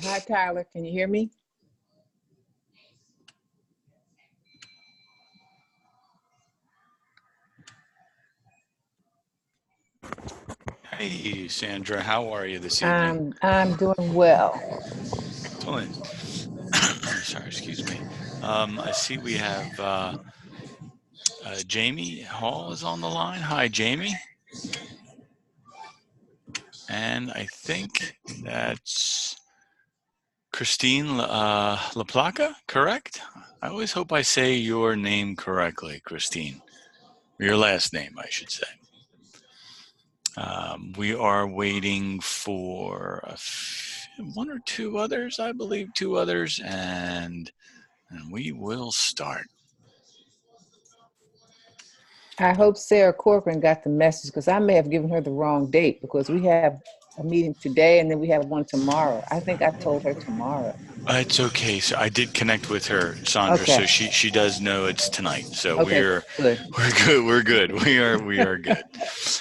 Hi, Tyler. Can you hear me? Hey, Sandra, how are you this evening? I'm doing well. Excellent. Sorry, excuse me. I see we have Jamie Hall is on the line. Hi, Jamie. And I think that's Christine LaPlaca, correct? I always hope I say your name correctly, Christine. Or your last name, I should say. We are waiting for one or two others, I believe, two others, and we will start. I hope Sarah Corcoran got the message because I may have given her the wrong date because we have a meeting today and then we have one tomorrow. I think I told her tomorrow. It's okay. So I did connect with her, Sandra. Okay. So she does know it's tonight. So Okay, we're good. We're good. We are good.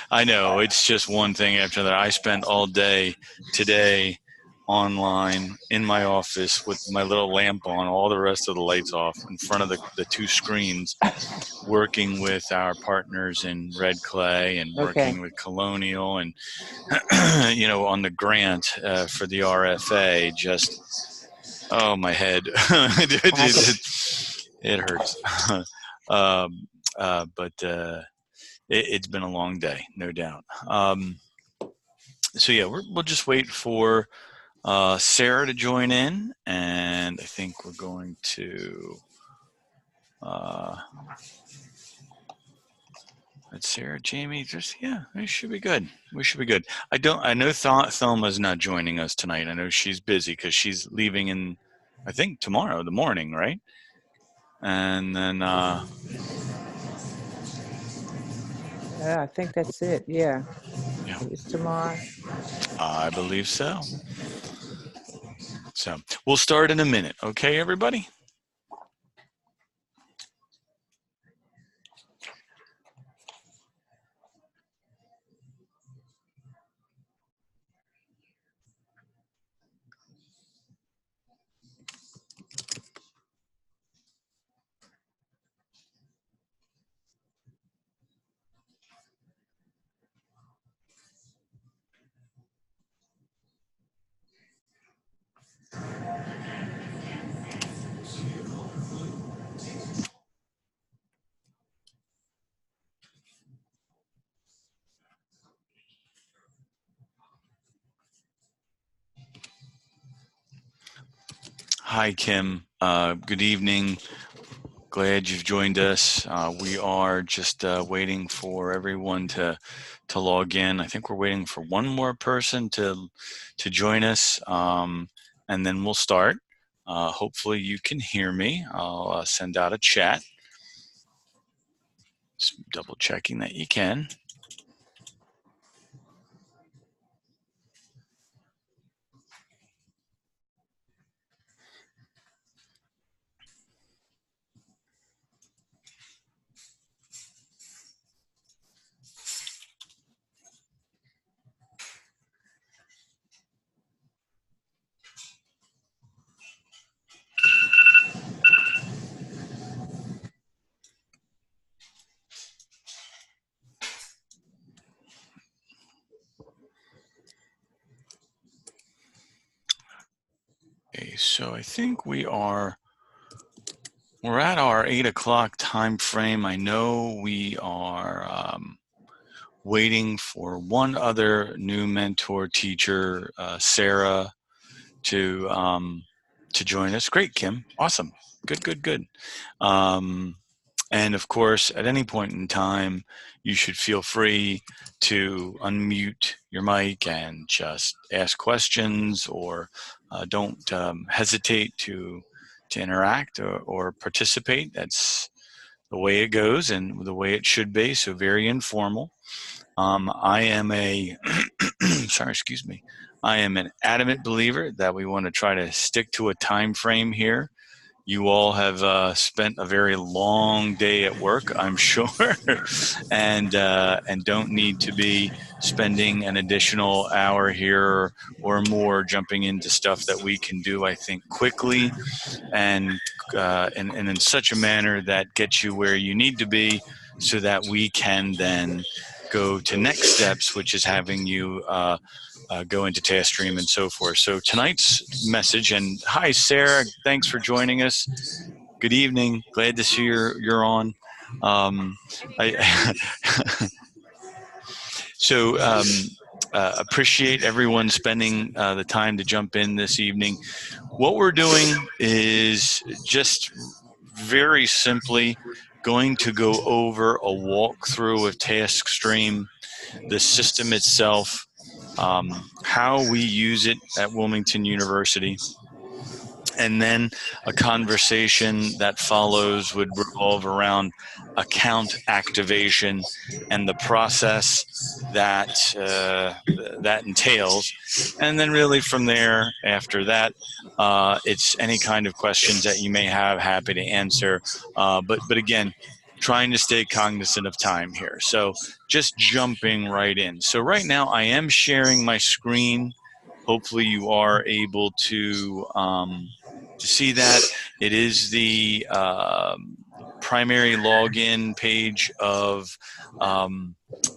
I know it's just one thing after that. I spent all day today online in my office with my little lamp on, all the rest of the lights off, in front of the two screens, working with our partners in Red Clay and working with Colonial and on the grant for the RFA. Just my head, it hurts. But it's been a long day, no doubt. So yeah, we'll just wait for Sarah to join in, and I think we're going to let's Sarah, Jamie, we should be good. We should be good. I know Thelma's not joining us tonight. I know she's busy because she's leaving in, I think, tomorrow, the morning, right? And then Yeah, I think that's it. Yeah. Yeah. It's tomorrow. I believe so. So we'll start in a minute. Okay, everybody? Hi, Kim. Good evening. Glad you've joined us. We are just waiting for everyone to log in. I think we're waiting for one more person to join us, and then we'll start. Hopefully you can hear me. I'll send out a chat. Just double checking that you can. Okay, so I think we are We're at our 8 o'clock time frame. I know we are waiting for one other new mentor teacher, Sarah, to join us. Great, Kim. Awesome. Good. And of course, at any point in time, you should feel free to unmute your mic and just ask questions, or don't hesitate to interact or participate. That's the way it goes and the way it should be. So very informal. I am a sorry, excuse me. I am an adamant believer that we want to try to stick to a time frame here. You all have spent a very long day at work, I'm sure, and don't need to be spending an additional hour here or more jumping into stuff that we can do, I think, quickly and in such a manner that gets you where you need to be, so that we can then go to next steps, which is having you go into Taskstream and so forth. So tonight's message, and hi, Sarah, thanks for joining us. Good evening. Glad to see you're on. I so appreciate everyone spending the time to jump in this evening. What we're doing is just very simply going to go over a walkthrough of Taskstream, the system itself, how we use it at Wilmington University, and then a conversation that follows would revolve around account activation and the process that that entails. And then really from there, after that, it's any kind of questions that you may have, happy to answer. But again, trying to stay cognizant of time here. So just jumping right in. So right now I am sharing my screen. Hopefully you are able to see that. It is the primary login page of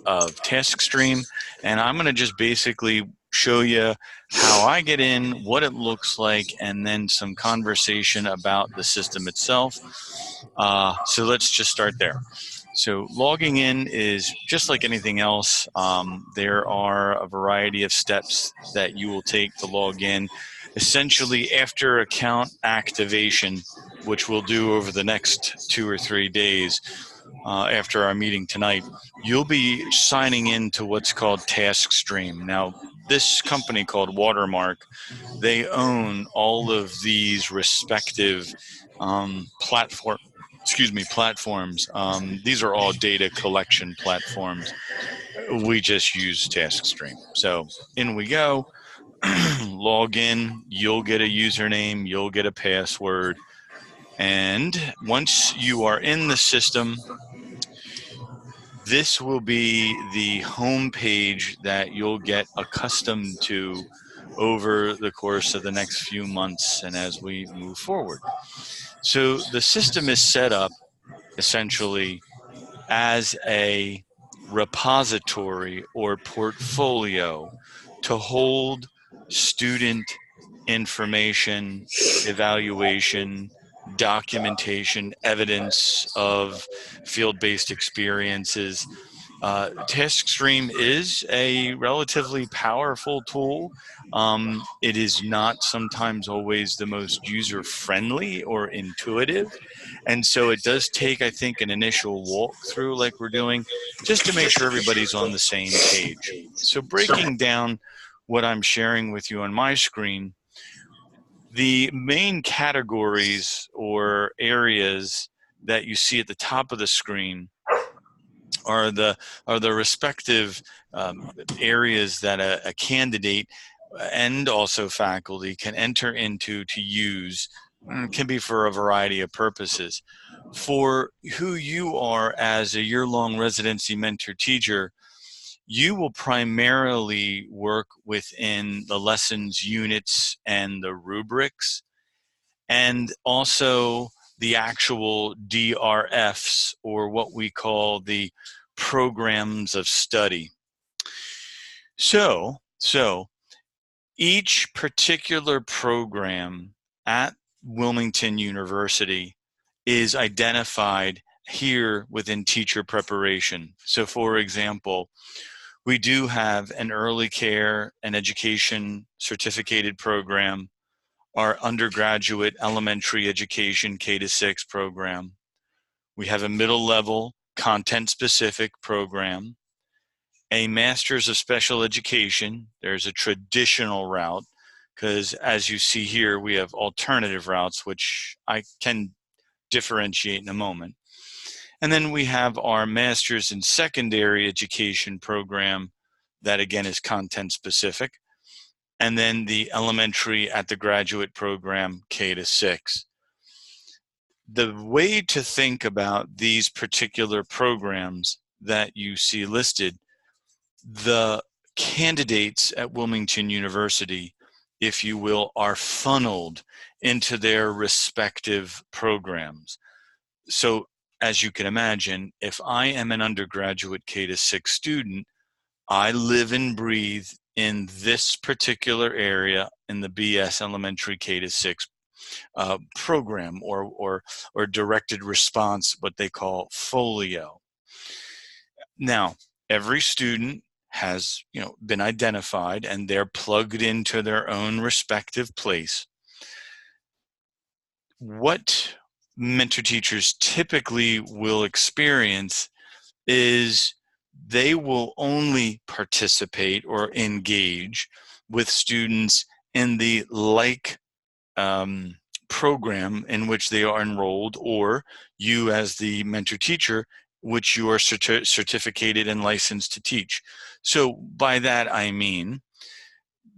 Taskstream, and I'm going to just basically show you how I get in, what it looks like, and then some conversation about the system itself. So let's just start there. So logging in is just like anything else. There are a variety of steps that you will take to log in. Essentially, after account activation, which we'll do over the next 2 or 3 days after our meeting tonight, you'll be signing in to what's called Taskstream. Now, this company called Watermark, they own all of these respective platforms. These are all data collection platforms. We just use Taskstream. So in we go. Log in, you'll get a username, you'll get a password, and once you are in the system, this will be the home page that you'll get accustomed to over the course of the next few months and as we move forward. So the system is set up essentially as a repository or portfolio to hold student information, evaluation, documentation, evidence of field-based experiences. Taskstream is a relatively powerful tool. It is not sometimes always the most user-friendly or intuitive. And so it does take, I think, an initial walkthrough like we're doing just to make sure everybody's on the same page. So breaking down what I'm sharing with you on my screen, the main categories or areas that you see at the top of the screen are the respective areas that a candidate and also faculty can enter into to use. Can be for a variety of purposes. For who you are as a year-long residency mentor teacher, you will primarily work within the lessons units and the rubrics, and also the actual DRFs, or what we call the programs of study. So each particular program at Wilmington University is identified here within teacher preparation. So for example, we do have an early care and education certificated program, our undergraduate elementary education K-6 program. We have a middle level content specific program, a master's of special education. There's a traditional route, because as you see here, we have alternative routes, which I can differentiate in a moment. And then we have our master's in secondary education program that again is content specific. And then the elementary at the graduate program K-6. The way to think about these particular programs that you see listed, the candidates at Wilmington University, if you will, are funneled into their respective programs. So as you can imagine, if I am an undergraduate K-6 student, I live and breathe in this particular area in the BS elementary K-6 program or directed response, what they call folio. Now, every student has been identified and they're plugged into their own respective place. What mentor teachers typically will experience is they will only participate or engage with students in the like program in which they are enrolled, or you as the mentor teacher, which you are certificated and licensed to teach. So by that I mean,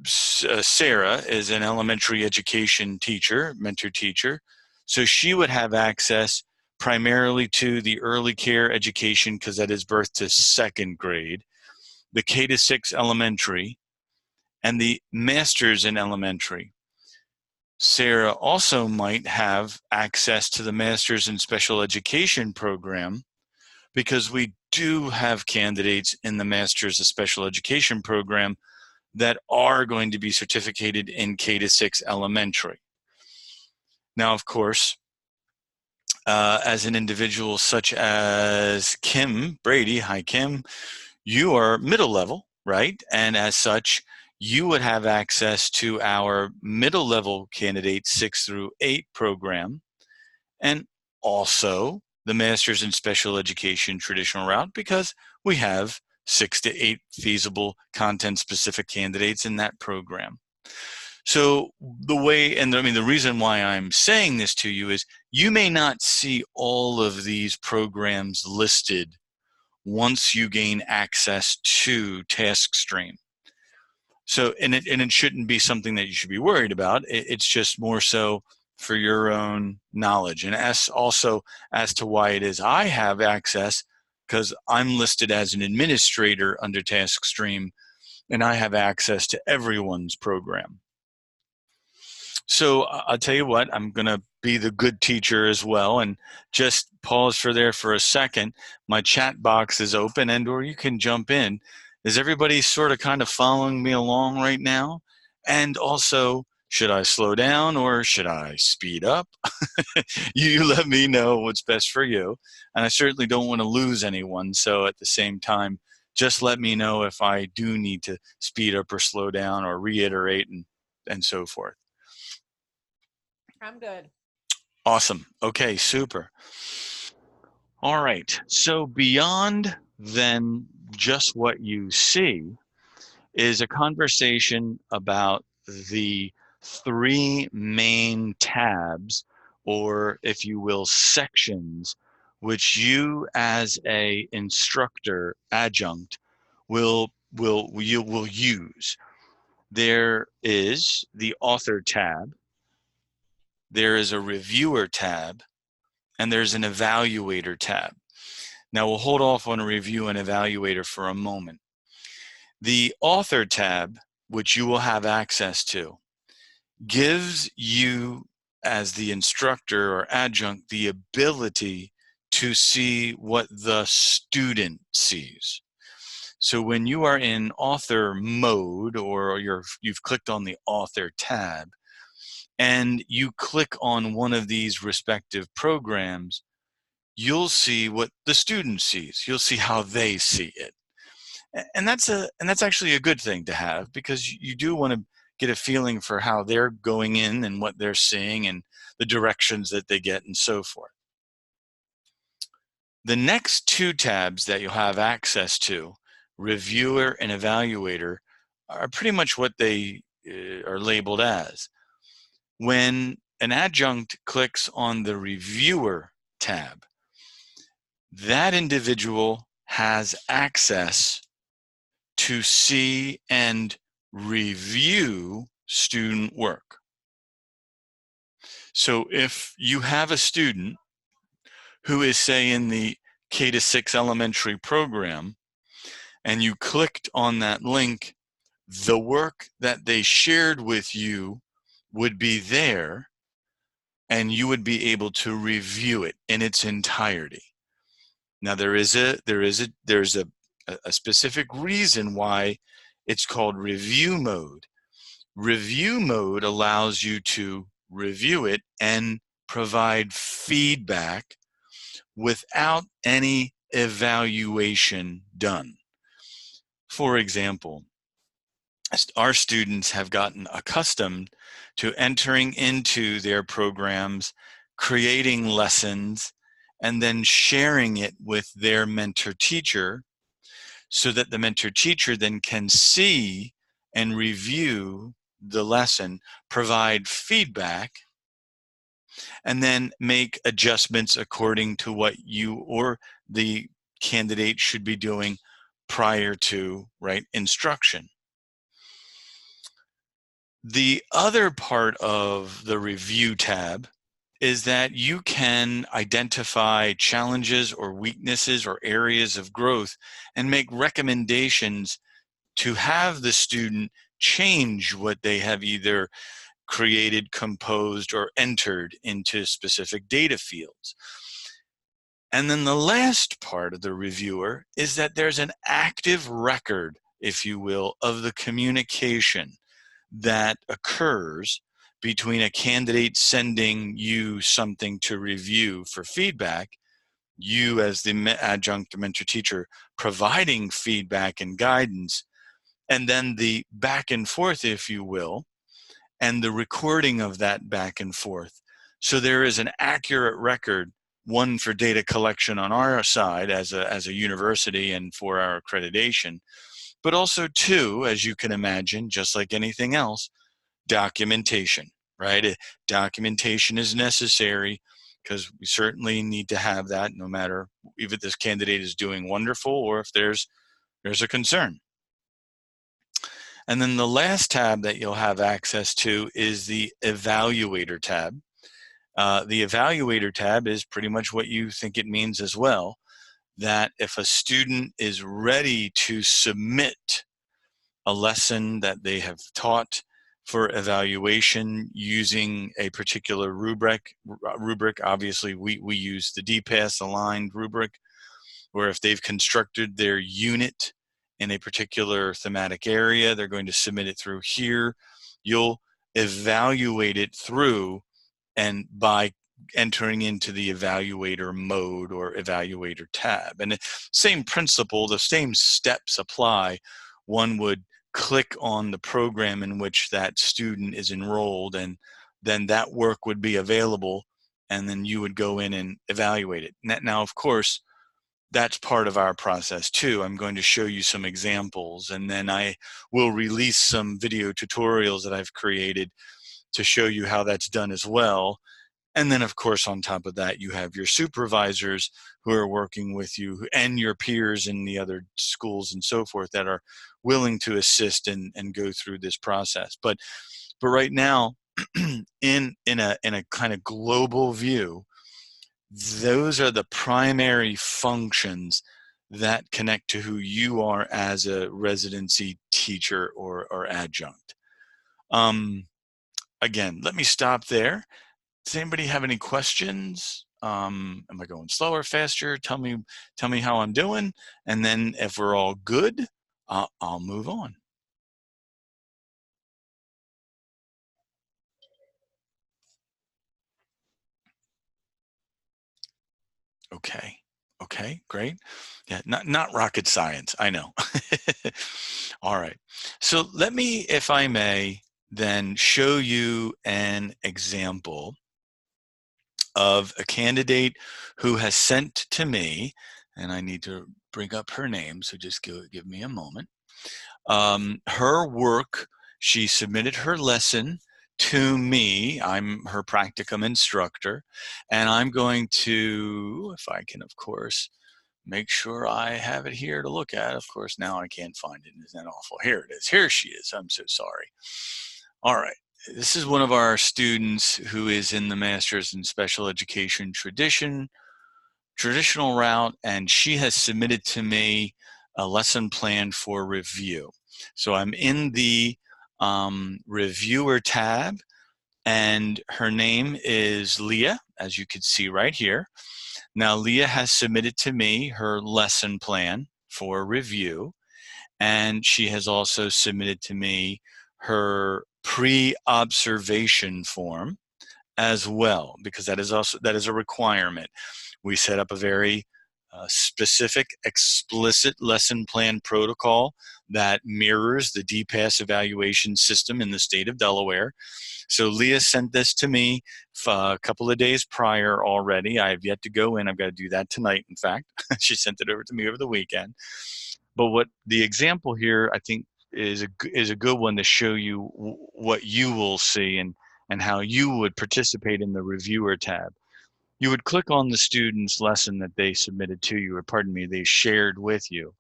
Sarah is an elementary education teacher, mentor teacher, so she would have access primarily to the early care education, because that is birth to second grade, the K-6 elementary, and the master's in elementary. Sarah also might have access to the master's in special education program, because we do have candidates in the master's of special education program that are going to be certificated in K-6 elementary. Now, of course, as an individual such as Kim Brady, hi Kim, you are middle level, right? And as such, you would have access to our middle level candidate 6 through 8 program, and also the Master's in Special Education traditional route, because we have 6 to 8 feasible content specific candidates in that program. So the way, and I mean, the reason why I'm saying this to you is you may not see all of these programs listed once you gain access to Taskstream. So, and it shouldn't be something that you should be worried about. It's just more so for your own knowledge. And also as to why it is I have access, because I'm listed as an administrator under Taskstream, and I have access to everyone's program. So I'll tell you what, I'm going to be the good teacher as well, and just pause for there for a second. My chat box is open, and or you can jump in. Is everybody sort of kind of following me along right now? And also, should I slow down or should I speed up? You let me know what's best for you. And I certainly don't want to lose anyone. So at the same time, just let me know if I do need to speed up or slow down or reiterate and so forth. I'm good. Awesome. Okay, super. All right. So beyond then just what you see is a conversation about the 3 main tabs, or if you will, sections, which you as a instructor adjunct will use. There is the author tab, there is a reviewer tab, and there's an evaluator tab. Now we'll hold off on a review and evaluator for a moment. The author tab, which you will have access to, gives you as the instructor or adjunct the ability to see what the student sees. So when you are in author mode, or you've clicked on the author tab, and you click on one of these respective programs, you'll see what the student sees. You'll see how they see it. And that's actually a good thing to have, because you do want to get a feeling for how they're going in and what they're seeing and the directions that they get and so forth. The next two tabs that you'll have access to, Reviewer and Evaluator, are pretty much what they are labeled as. When an adjunct clicks on the Reviewer tab, that individual has access to see and review student work. So if you have a student who is, say, in the K-6 elementary program, and you clicked on that link, the work that they shared with you would be there, and you would be able to review it in its entirety. Now there's a specific reason why it's called review mode. Review mode allows you to review it and provide feedback without any evaluation done. For example, our students have gotten accustomed to entering into their programs, creating lessons, and then sharing it with their mentor teacher, so that the mentor teacher then can see and review the lesson, provide feedback, and then make adjustments according to what you or the candidate should be doing prior to, right, instruction. The other part of the review tab is that you can identify challenges or weaknesses or areas of growth and make recommendations to have the student change what they have either created, composed, or entered into specific data fields. And then the last part of the reviewer is that there's an active record, if you will, of the communication that occurs between a candidate sending you something to review for feedback, you as the adjunct mentor teacher providing feedback and guidance, and then the back and forth, if you will, and the recording of that back and forth. So there is an accurate record, one for data collection on our side as a university and for our accreditation, but also two, as you can imagine, just like anything else, documentation, right? Documentation is necessary, because we certainly need to have that, no matter if this candidate is doing wonderful or if there's a concern. And then the last tab that you'll have access to is the Evaluator tab. The Evaluator tab is pretty much what you think it means as well, that if a student is ready to submit a lesson that they have taught for evaluation using a particular rubric, obviously we use the DPAS aligned rubric, or if they've constructed their unit in a particular thematic area, they're going to submit it through here. You'll evaluate it through, and by entering into the evaluator mode or evaluator tab. And the same principle, the same steps apply. One would click on the program in which that student is enrolled, and then that work would be available, and then you would go in and evaluate it. Now, of course, that's part of our process too. I'm going to show you some examples, and then I will release some video tutorials that I've created to show you how that's done as well. And then, of course, on top of that, you have your supervisors who are working with you, and your peers in the other schools and so forth that are willing to assist and go through this process. But right now, in a kind of global view, those are the primary functions that connect to who you are as a residency teacher or adjunct. Again, let me stop there. Does anybody have any questions? Am I going slower, faster? Tell me how I'm doing, and then if we're all good, I'll move on. Okay. Okay, great. Yeah, not rocket science, I know. All right. So let me, if I may, then show you an example of a candidate who has sent to me, and I need to bring up her name, so just give me a moment. Her work, she submitted her lesson to me. I'm her practicum instructor, and I'm going to, if I can, of course, make sure I have it here to look at. Of course, now I can't find it. Isn't that awful? Here it is. Here she is. I'm so sorry. All right. This is one of our students who is in the Master's in Special Education traditional route, and she has submitted to me a lesson plan for review. So I'm in the reviewer tab, and her name is Leah, as you can see right here. Now, Leah has submitted to me her lesson plan for review, and she has also submitted to me her pre-observation form as well, because that is a requirement. We set up a very specific, explicit lesson plan protocol that mirrors the DPAS evaluation system in the state of Delaware. So Leah sent this to me a couple of days prior already. I have yet to go in. I've got to do that tonight, in fact. She sent it over to me over the weekend. But what the example here, I think, is a good one to show you what you will see and how you would participate in the reviewer tab. You would click on the student's lesson that they submitted to you, or pardon me, they shared with you.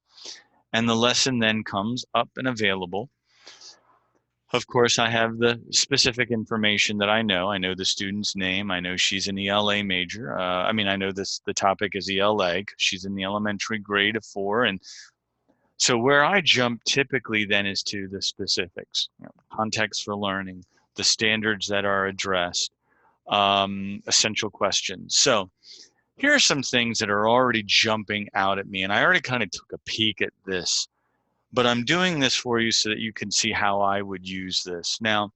And the lesson then comes up and available. Of course, I have the specific information that I know. I know the student's name. I know she's an ELA major. I mean, I know the topic is ELA because she's in the elementary grade of 4. And so where I jump typically then is to the specifics, context for learning, the standards that are addressed, essential questions. So here are some things that are already jumping out at me, and I already kind of took a peek at this, but I'm doing this for you so that you can see how I would use this. Now,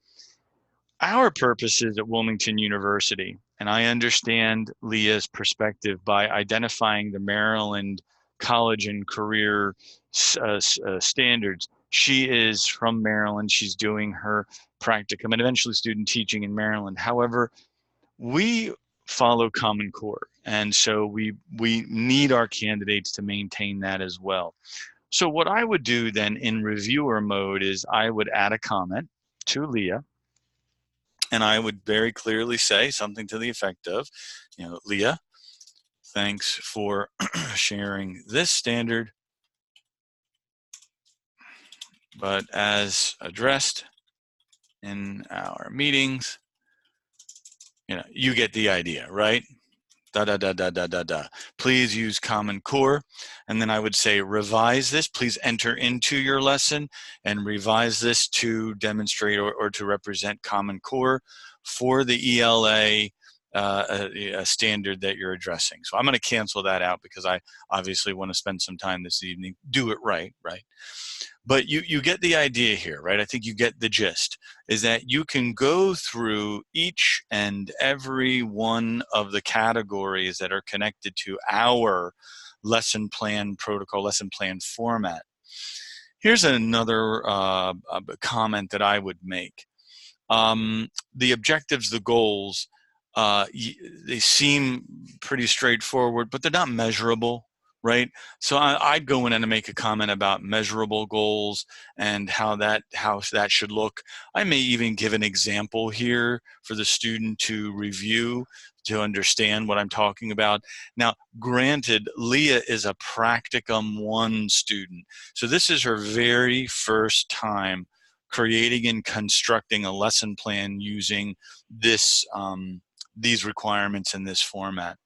our purpose is at Wilmington University, and I understand Leah's perspective by identifying the Maryland college and career standards. She is from Maryland. She's doing her practicum and eventually student teaching in Maryland. However, we follow Common Core, and so we need our candidates to maintain that as well. So what I would do then in reviewer mode is I would add a comment to Leah, and I would very clearly say something to the effect of, Leah, thanks for sharing this standard, but as addressed in our meetings, you get the idea, right? Da, da, da, da, da, da, da. Please use Common Core. And then I would say, revise this. Please enter into your lesson and revise this to demonstrate or to represent Common Core for the ELA a standard that you're addressing. So I'm going to cancel that out because I obviously want to spend some time this evening. Do it right? But you get the idea here, right? I think you get the gist, is that you can go through each and every one of the categories that are connected to our lesson plan protocol, lesson plan format. Here's another comment that I would make. The objectives, the goals, they seem pretty straightforward, but they're not measurable, right? So I'd go in and make a comment about measurable goals and how that should look. I may even give an example here for the student to review to understand what I'm talking about. Now, granted, Leah is a Practicum 1 student, so this is her very first time creating and constructing a lesson plan using this these requirements in this format.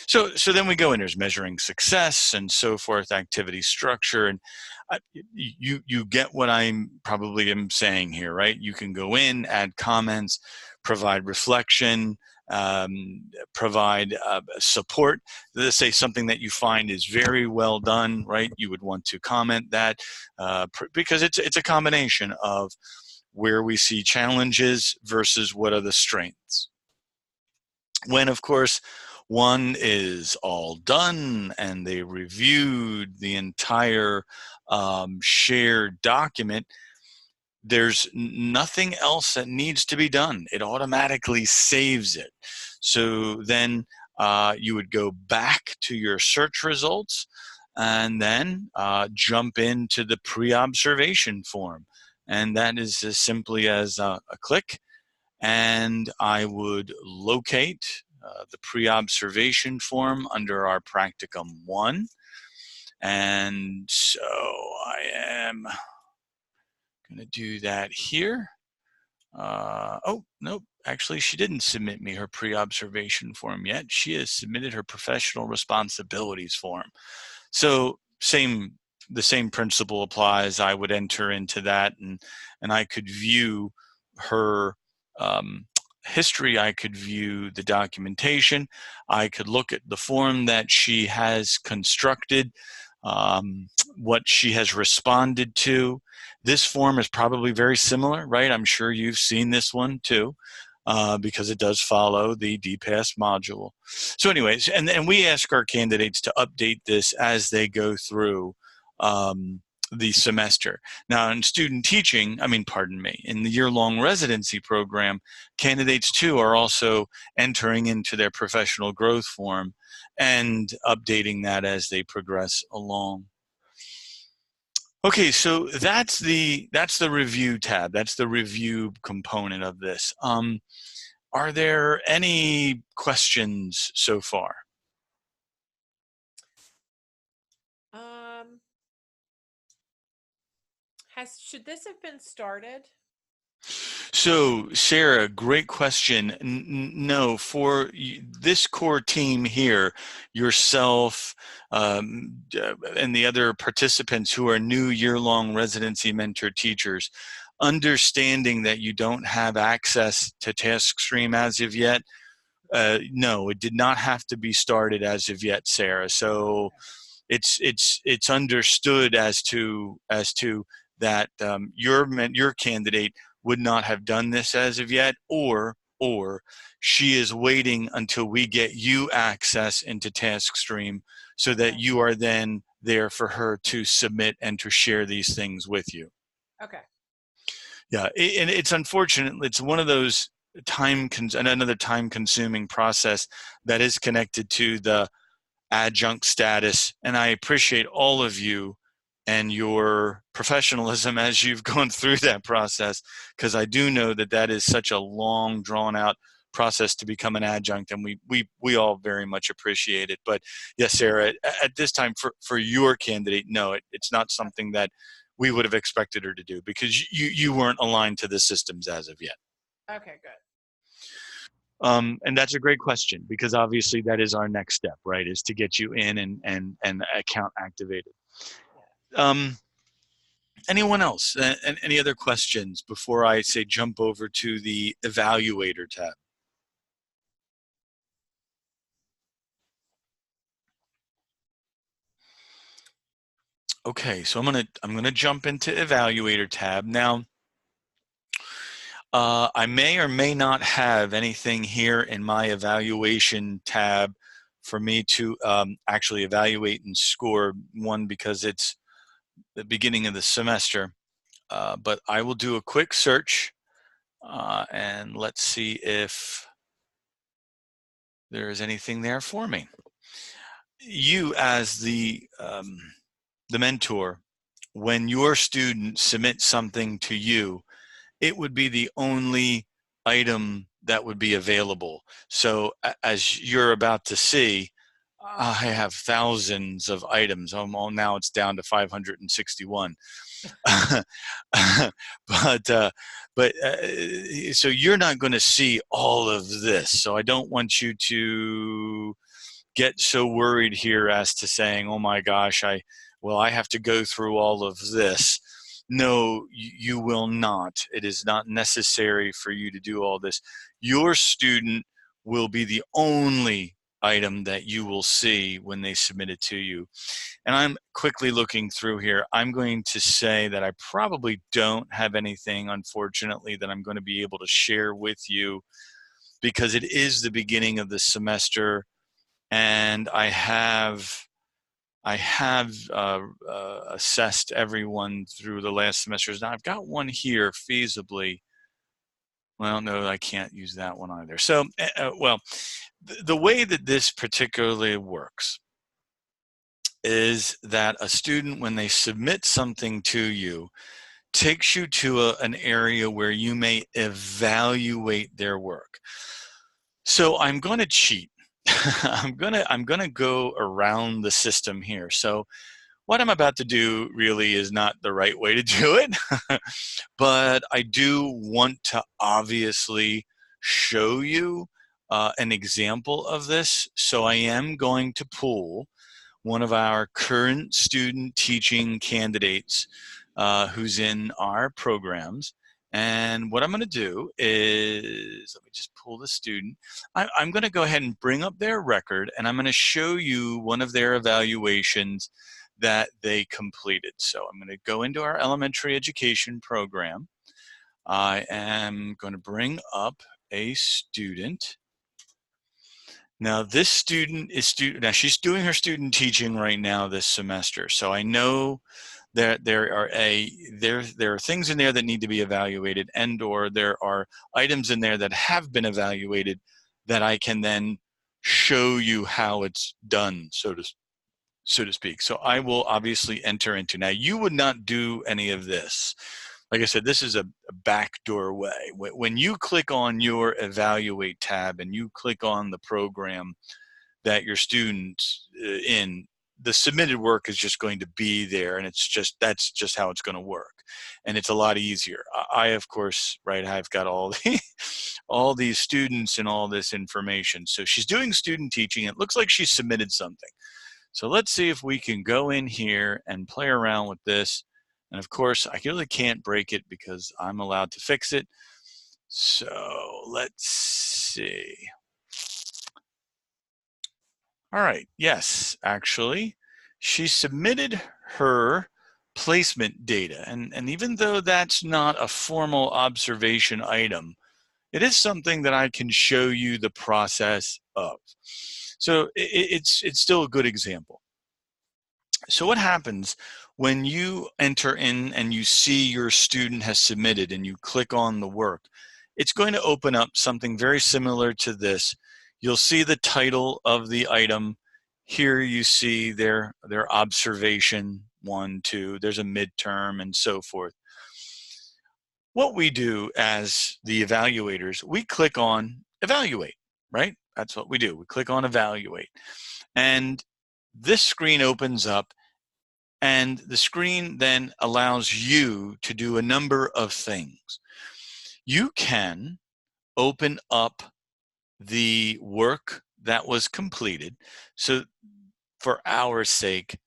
So then we go in, there's measuring success and so forth, activity structure, and you get what I'm probably am saying here, right? You can go in, add comments, provide reflection, provide support. Let's say something that you find is very well done, right? You would want to comment that because it's a combination of where we see challenges versus what are the strengths. When, of course, one is all done and they reviewed the entire shared document, there's nothing else that needs to be done. It automatically saves it. So then you would go back to your search results and then jump into the pre-observation form. And that is as simply as a click. And I would locate the pre-observation form under our practicum 1. And so I am going to do that here. Oh, nope. Actually, she didn't submit me her pre-observation form yet. She has submitted her professional responsibilities form. So the same principle applies. I would enter into that, and I could view her history. I could view the documentation. I could look at the form that she has constructed, what she has responded to. This form is probably very similar, right? I'm sure you've seen this one too, because it does follow the DPAS module. So anyways, and we ask our candidates to update this as they go through the semester. Now in student teaching, in the year-long residency program, candidates too are also entering into their professional growth form and updating that as they progress along. Okay, so that's the review tab. That's the review component of this. Are there any questions so far? Should this have been started? So, Sarah, great question. No, for this core team here, yourself and the other participants who are new year-long residency mentor teachers, understanding that you don't have access to Taskstream as of yet, no, it did not have to be started as of yet, Sarah. So it's understood as to that your candidate would not have done this as of yet, or she is waiting until we get you access into Taskstream so that you are then there for her to submit and to share these things with you. Okay. Yeah, and it's unfortunate. It's one of those another time-consuming process that is connected to the adjunct status, and I appreciate all of you and your professionalism as you've gone through that process, because I do know that that is such a long, drawn-out process to become an adjunct, and we all very much appreciate it. But yes, Sarah, at this time for your candidate, no, it's not something that we would have expected her to do, because you weren't aligned to the systems as of yet. Okay, good. And that's a great question, because obviously that is our next step, right? Is to get you in and account activated. Anyone else? And any other questions before I say jump over to the evaluator tab? Okay, so I'm gonna jump into evaluator tab now. I may or may not have anything here in my evaluation tab for me to actually evaluate and score. One, because it's the beginning of the semester, but I will do a quick search and let's see if there is anything there for me. You, as the mentor, when your student submits something to you, it would be the only item that would be available. So as you're about to see, I have thousands of items. Now it's down to 561. but so you're not going to see all of this. So I don't want you to get so worried here as to saying, oh my gosh, I have to go through all of this. No, you will not. It is not necessary for you to do all this. Your student will be the only item that you will see when they submit it to you. And I'm quickly looking through here. I'm going to say that I probably don't have anything, unfortunately, that I'm going to be able to share with you, because it is the beginning of the semester. and I have assessed everyone through the last semesters. Now I've got one here feasibly. Well, no, I can't use that one either. So, well, the way that this particularly works is that a student, when they submit something to you, takes you to an area where you may evaluate their work. So I'm going to cheat. I'm gonna go around the system here. So what I'm about to do really is not the right way to do it, but I do want to obviously show you an example of this. So I am going to pull one of our current student teaching candidates who's in our programs. And what I'm going to do is, let me just pull the student. I'm going to go ahead and bring up their record, and I'm going to show you one of their evaluations that they completed. So I'm going to go into our elementary education program. I am going to bring up a student. Now this student is now she's doing her student teaching right now this semester. So I know that there are things in there that need to be evaluated, and or there are items in there that have been evaluated that I can then show you how it's done, so to speak. So I will obviously enter into, now you would not do any of this. Like I said, this is a backdoor way. When you click on your evaluate tab and you click on the program that your student's in, the submitted work is just going to be there, and that's just how it's going to work, and it's a lot easier. I of course, right, I've got all these students and all this information. So she's doing student teaching. It looks like she submitted something. So let's see if we can go in here and play around with this. And of course, I really can't break it because I'm allowed to fix it. So let's see. All right, yes, actually, she submitted her placement data. And even though that's not a formal observation item, it is something that I can show you the process of. So it's still a good example. So what happens when you enter in and you see your student has submitted and you click on the work? It's going to open up something very similar to this. You'll see the title of the item. Here you see their observation, 1, 2, there's a midterm and so forth. What we do as the evaluators, we click on evaluate, right? That's what we do. We click on evaluate. And this screen opens up, and the screen then allows you to do a number of things. You can open up the work that was completed. So for our sake,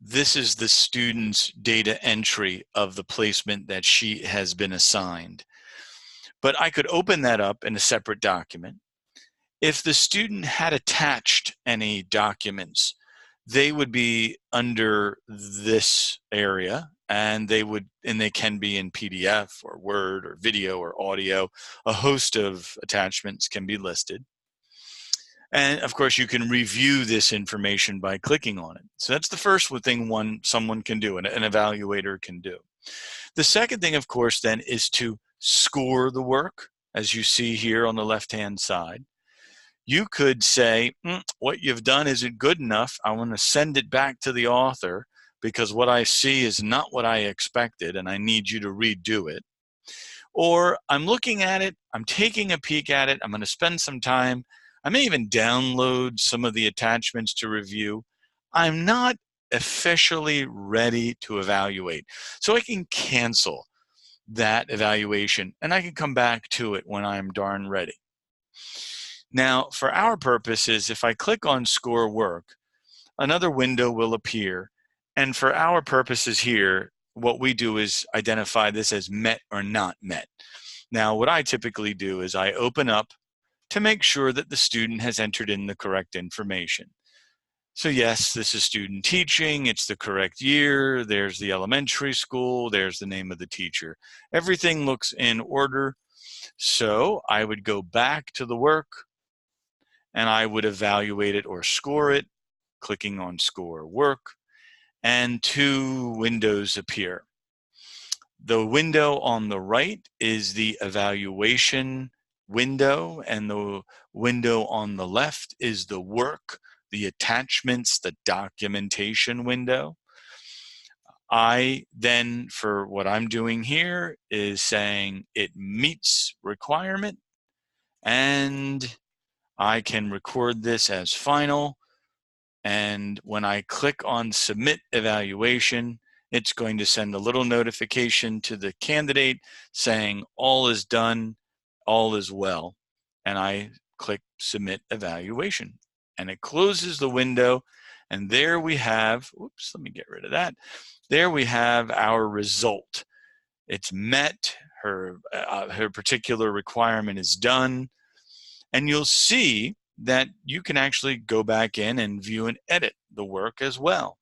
this is the student's data entry of the placement that she has been assigned. But I could open that up in a separate document. If the student had attached any documents, they would be under this area, and they can be in PDF or Word or video or audio. A host of attachments can be listed. And of course, you can review this information by clicking on it. So that's the first thing someone can do, and an evaluator can do. The second thing, of course, then is to score the work, as you see here on the left-hand side. You could say, what you've done isn't good enough. I want to send it back to the author because what I see is not what I expected, and I need you to redo it. Or I'm looking at it, I'm taking a peek at it, I'm going to spend some time. I may even download some of the attachments to review. I'm not officially ready to evaluate. So I can cancel that evaluation, and I can come back to it when I'm darn ready. Now, for our purposes, if I click on Score Work, another window will appear. And for our purposes here, what we do is identify this as met or not met. Now, what I typically do is I open up to make sure that the student has entered in the correct information. So yes, this is student teaching, it's the correct year, there's the elementary school, there's the name of the teacher. Everything looks in order. So I would go back to the work, and I would evaluate it or score it, clicking on Score Work, and two windows appear. The window on the right is the evaluation window, and the window on the left is the work, the attachments, the documentation window. I then, for what I'm doing here, is saying it meets requirement, and I can record this as final. And when I click on Submit Evaluation, it's going to send a little notification to the candidate saying all is done, all is well. And I click Submit Evaluation. And it closes the window. And there we have, oops, let me get rid of that. There we have our result. It's met, her particular requirement is done. And you'll see that you can actually go back in and view and edit the work as well.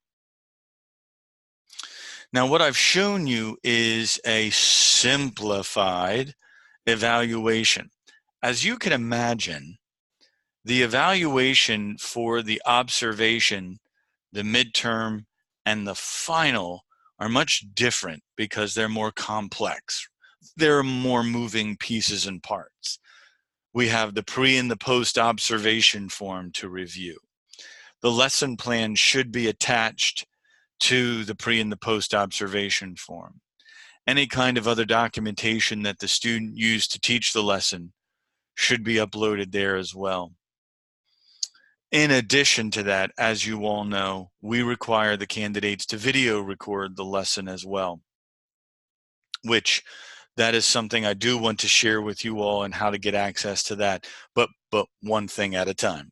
Now, what I've shown you is a simplified evaluation. As you can imagine, the evaluation for the observation, the midterm, and the final are much different because they're more complex. There are more moving pieces and parts. We have the pre and the post observation form to review. The lesson plan should be attached to the pre and the post observation form. Any kind of other documentation that the student used to teach the lesson should be uploaded there as well. In addition to that, as you all know, we require the candidates to video record the lesson as well, which that is something I do want to share with you all and how to get access to that, but one thing at a time.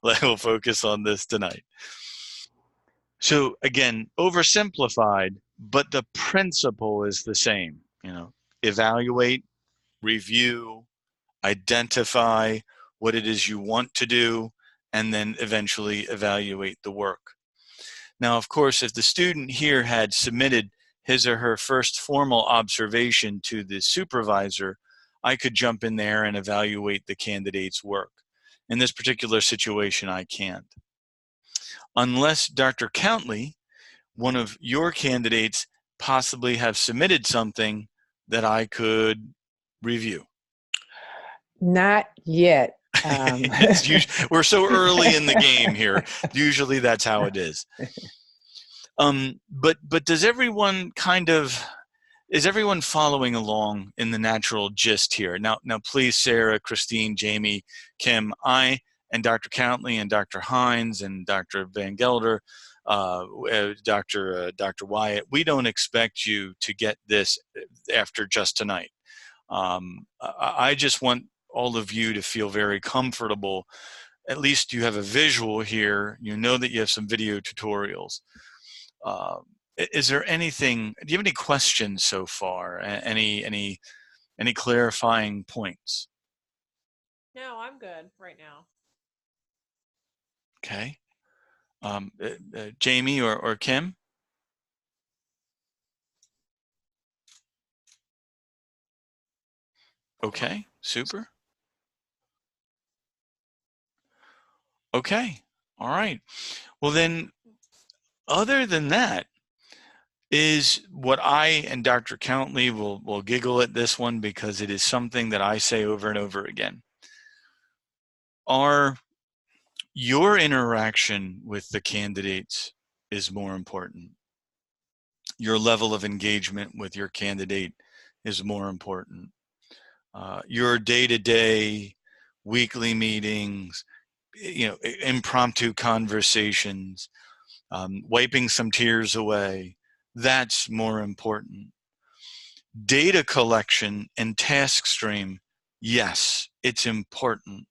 We'll focus on this tonight. So again, oversimplified, but the principle is the same. Evaluate, review, identify what it is you want to do, and then eventually evaluate the work. Now, of course, if the student here had submitted his or her first formal observation to the supervisor, I could jump in there and evaluate the candidate's work. In this particular situation, I can't. Unless Dr. Countley, one of your candidates, possibly have submitted something that I could review. Not yet. We're so early in the game here. Usually that's how it is. But does everyone is everyone following along in the natural gist here? Now please, Sarah, Christine, Jamie, Kim, I and Dr. Countley and Dr. Hines and Dr. Van Gelder, Dr. Wyatt, we don't expect you to get this after just tonight. I just want all of you to feel very comfortable. At least you have a visual here. You know that you have some video tutorials. Is there anything, do you have any questions so far? Any clarifying points? No, I'm good right now. Okay. Jamie or Kim? Okay, super. Okay, all right. Well then, other than that, is what I and Dr. Countley will giggle at this one because it is something that I say over and over again. Your interaction with the candidates is more important. Your level of engagement with your candidate is more important. Your day-to-day, weekly meetings, impromptu conversations, wiping some tears away, that's more important. Data collection and Taskstream, yes, it's important,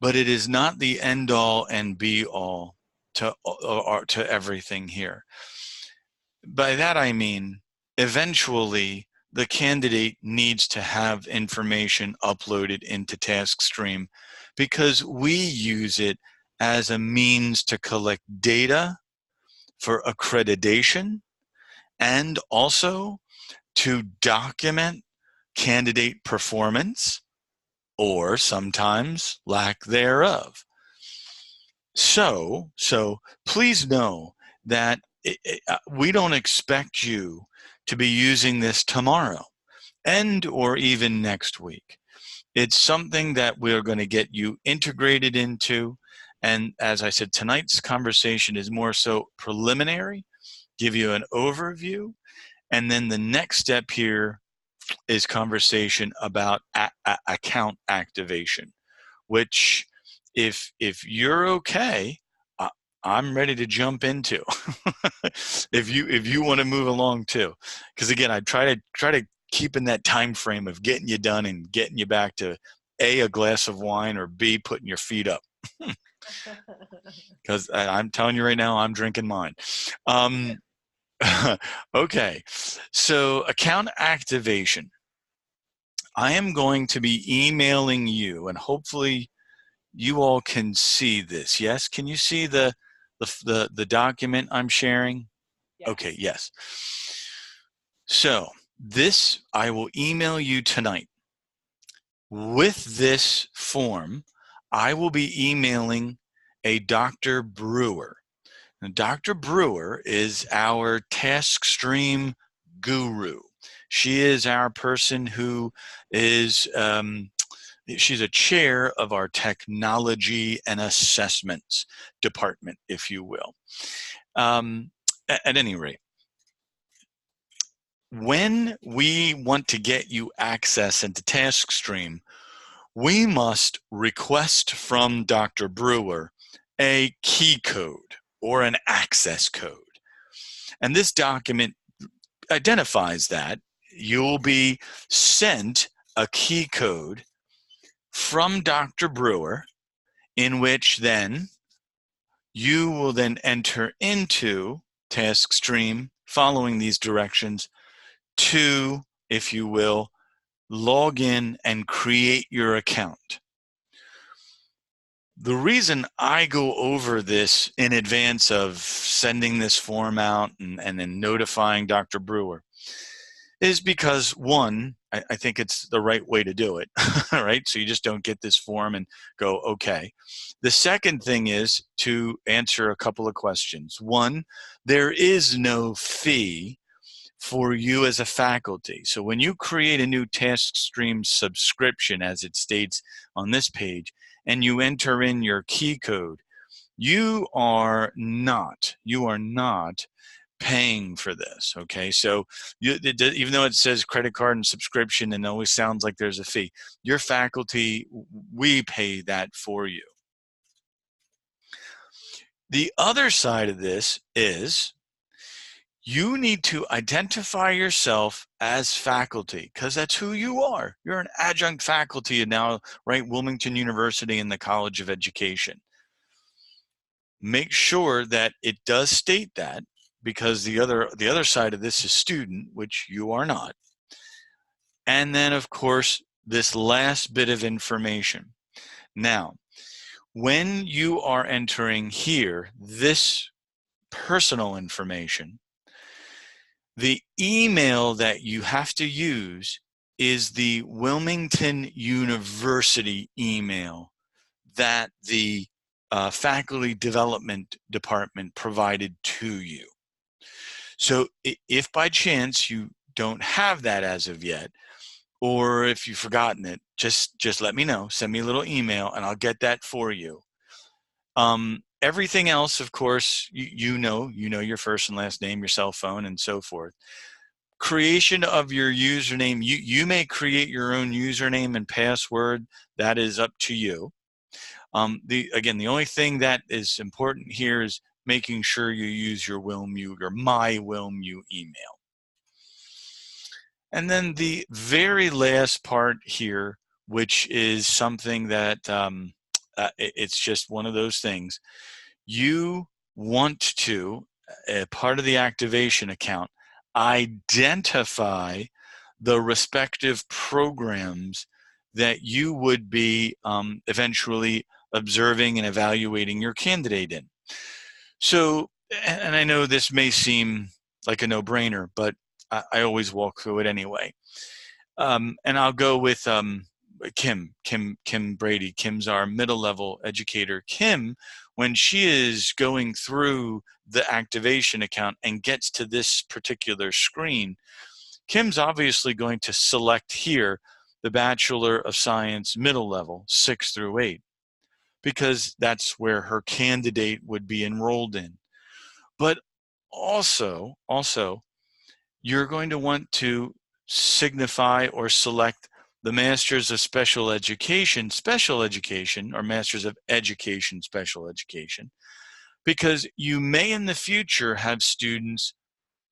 but it is not the end all and be all to everything here. By that I mean, eventually the candidate needs to have information uploaded into Taskstream because we use it as a means to collect data for accreditation and also to document candidate performance or sometimes lack thereof. So please know that we don't expect you to be using this tomorrow and or even next week. It's something that we're going to get you integrated into. And as I said, tonight's conversation is more so preliminary, give you an overview. And then the next step here is conversation about account activation, which if you're okay, I'm ready to jump into. if you want to move along too, because again, I try to keep in that time frame of getting you done and getting you back to A, a glass of wine, or B, putting your feet up. Because I'm telling you right now, I'm drinking mine. Okay, so account activation. I am going to be emailing you, and hopefully you all can see this. Yes, can you see the document I'm sharing? Yes. Okay, yes. So this I will email you tonight. With this form, I will be emailing a Dr. Brewer. Now, Dr. Brewer is our Taskstream guru. She is our person who is she's a chair of our technology and assessments department, if you will. At any rate, when we want to get you access into Taskstream, we must request from Dr. Brewer a key code or an access code. And this document identifies that. You'll be sent a key code from Dr. Brewer, in which then you will then enter into Taskstream following these directions to, if you will, log in and create your account. The reason I go over this in advance of sending this form out and then notifying Dr. Brewer is because, one, I think it's the right way to do it, right? So you just don't get this form and go, okay. The second thing is to answer a couple of questions. One, there is no fee for you as a faculty. So when you create a new Taskstream subscription, as it states on this page, and you enter in your key code, you are not paying for this, okay? So even though it says credit card and subscription and it always sounds like there's a fee, your faculty, we pay that for you. The other side of this is you need to identify yourself as faculty, because that's who you are. You're an adjunct faculty now, right? Wilmington University in the College of Education. Make sure that it does state that, because the other side of this is student, which you are not. And then, of course, this last bit of information. Now, when you are entering here, this personal information, the email that you have to use is the Wilmington University email that the faculty development department provided to you. So if by chance you don't have that as of yet, or if you've forgotten it, just let me know. Send me a little email and I'll get that for you. Everything else, of course, you know your first and last name, your cell phone, and so forth. Creation of your username, you may create your own username and password. That is up to you. Again, the only thing that is important here is making sure you use your my WilmU email. And then the very last part here, which is something that it's just one of those things. You want to, part of the activation account, identify the respective programs that you would be eventually observing and evaluating your candidate in. So, and I know this may seem like a no-brainer, but I always walk through it anyway. And I'll go with Kim Brady. Kim's our middle level educator. Kim, when she is going through the activation account and gets to this particular screen, Kim's obviously going to select here the Bachelor of Science middle level, 6 through 8, because that's where her candidate would be enrolled in. But also, you're going to want to signify or select the Masters of Special Education, or Masters of Education, Special Education, because you may in the future have students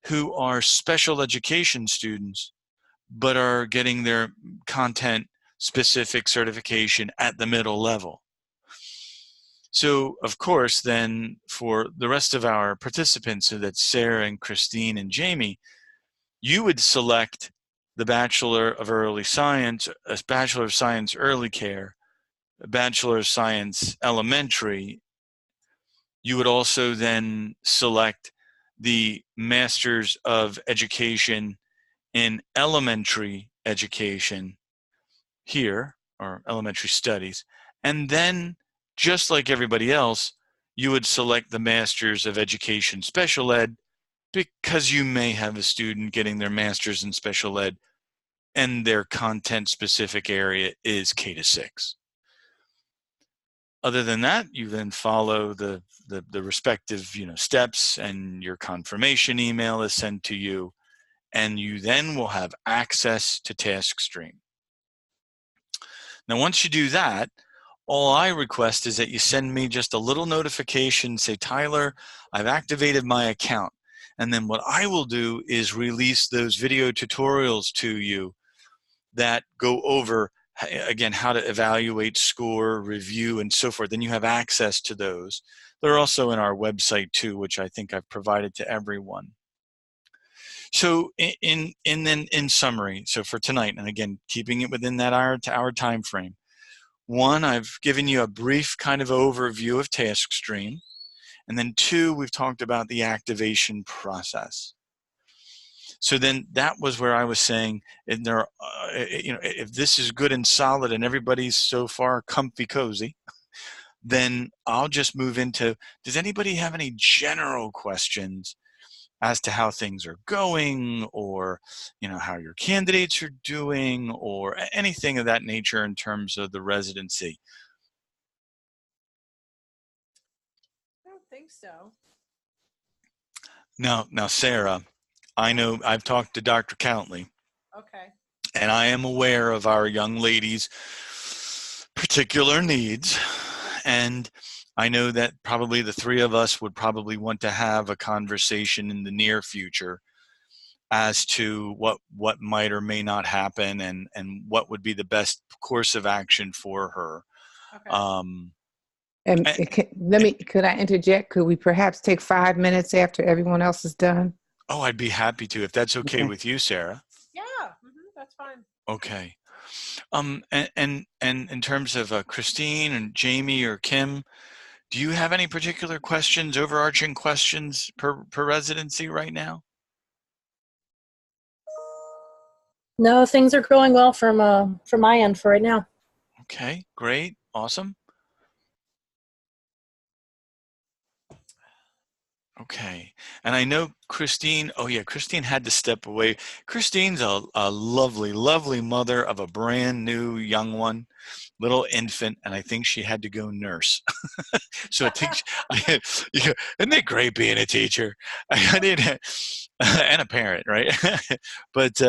who are special education students, but are getting their content specific certification at the middle level. So, of course, then for the rest of our participants, so that's Sarah and Christine and Jamie, you would select the Bachelor of Early Science, a Bachelor of Science Early Care, a Bachelor of Science Elementary. You would also then select the Masters of Education in Elementary Education here, or Elementary Studies. And then, just like everybody else, you would select the Masters of Education Special Ed, because you may have a student getting their master's in special ed and their content specific area is K-6. Other than that, you then follow the respective steps, and your confirmation email is sent to you, and you then will have access to Taskstream. Now, once you do that, all I request is that you send me just a little notification, say, Tyler, I've activated my account. And then what I will do is release those video tutorials to you that go over, again, how to evaluate, score, review, and so forth. Then you have access to those. They're also in our website too, which I think I've provided to everyone. So in summary, so for tonight, and again, keeping it within that hour to hour time frame, one, I've given you a brief kind of overview of Taskstream. And then two, we've talked about the activation process. So then that was where I was saying, and there, if this is good and solid and everybody's so far comfy cozy, then I'll just move into, does anybody have any general questions as to how things are going, or how your candidates are doing, or anything of that nature in terms of the residency? I don't think so. Now, Sarah, I know I've talked to Dr. Countley. Okay. And I am aware of our young ladies' particular needs. And I know that probably the three of us would probably want to have a conversation in the near future as to what might or may not happen, and what would be the best course of action for her. Okay. Could I interject? Could we perhaps take 5 minutes after everyone else is done? Oh, I'd be happy to, if that's okay with you, Sarah. Yeah, that's fine. Okay. And in terms of Christine and Jamie or Kim, do you have any particular questions, overarching questions per residency right now? No, things are going well from my end for right now. Okay, great, awesome. Okay, and I know Christine, oh yeah, Christine had to step away. Christine's a lovely, lovely mother of a brand new young one, little infant, and I think she had to go nurse. So I think, isn't it great being a teacher? I need and a parent, right? But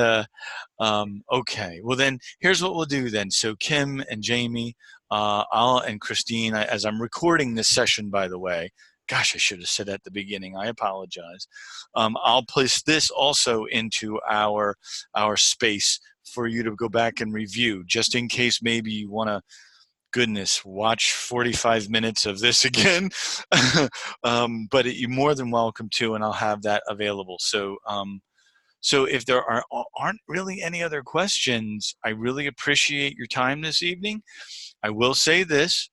okay, well then, here's what we'll do then. So Kim and Jamie, and Christine, as I'm recording this session, by the way, gosh, I should have said at the beginning, I apologize. I'll place this also into our space for you to go back and review, just in case maybe you want to, goodness, watch 45 minutes of this again. But you're more than welcome to, and I'll have that available. So so if there aren't really any other questions, I really appreciate your time this evening. I will say this,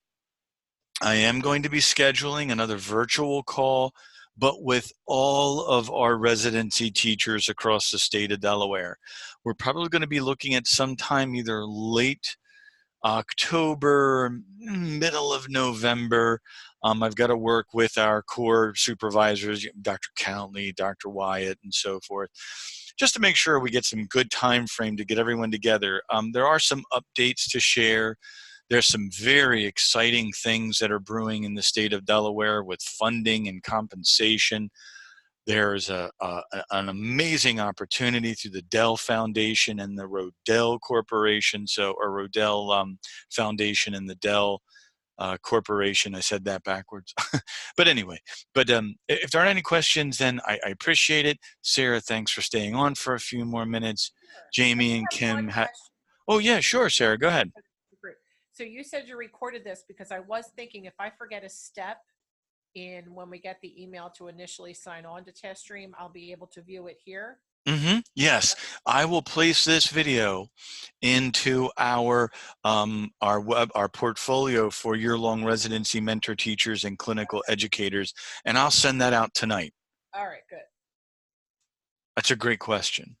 I am going to be scheduling another virtual call, but with all of our residency teachers across the state of Delaware. We're probably going to be looking at sometime either late October, middle of November, I've got to work with our core supervisors, Dr. Countley, Dr. Wyatt, and so forth, just to make sure we get some good time frame to get everyone together. There are some updates to share. There's some very exciting things that are brewing in the state of Delaware with funding and compensation. There's an amazing opportunity through the Dell Foundation and the Rodell Corporation, or Rodell Foundation and the Dell Corporation. I said that backwards. But anyway, if there aren't any questions, then I appreciate it. Sarah, thanks for staying on for a few more minutes. Sure. Jamie and Kim. One question. Oh, yeah, sure, Sarah, go ahead. So you said you recorded this because I was thinking if I forget a step in when we get the email to initially sign on to Taskstream, I'll be able to view it here. Yes, I will place this video into our portfolio for year-long residency mentor teachers and clinical educators, and I'll send that out tonight. All right, good. That's a great question.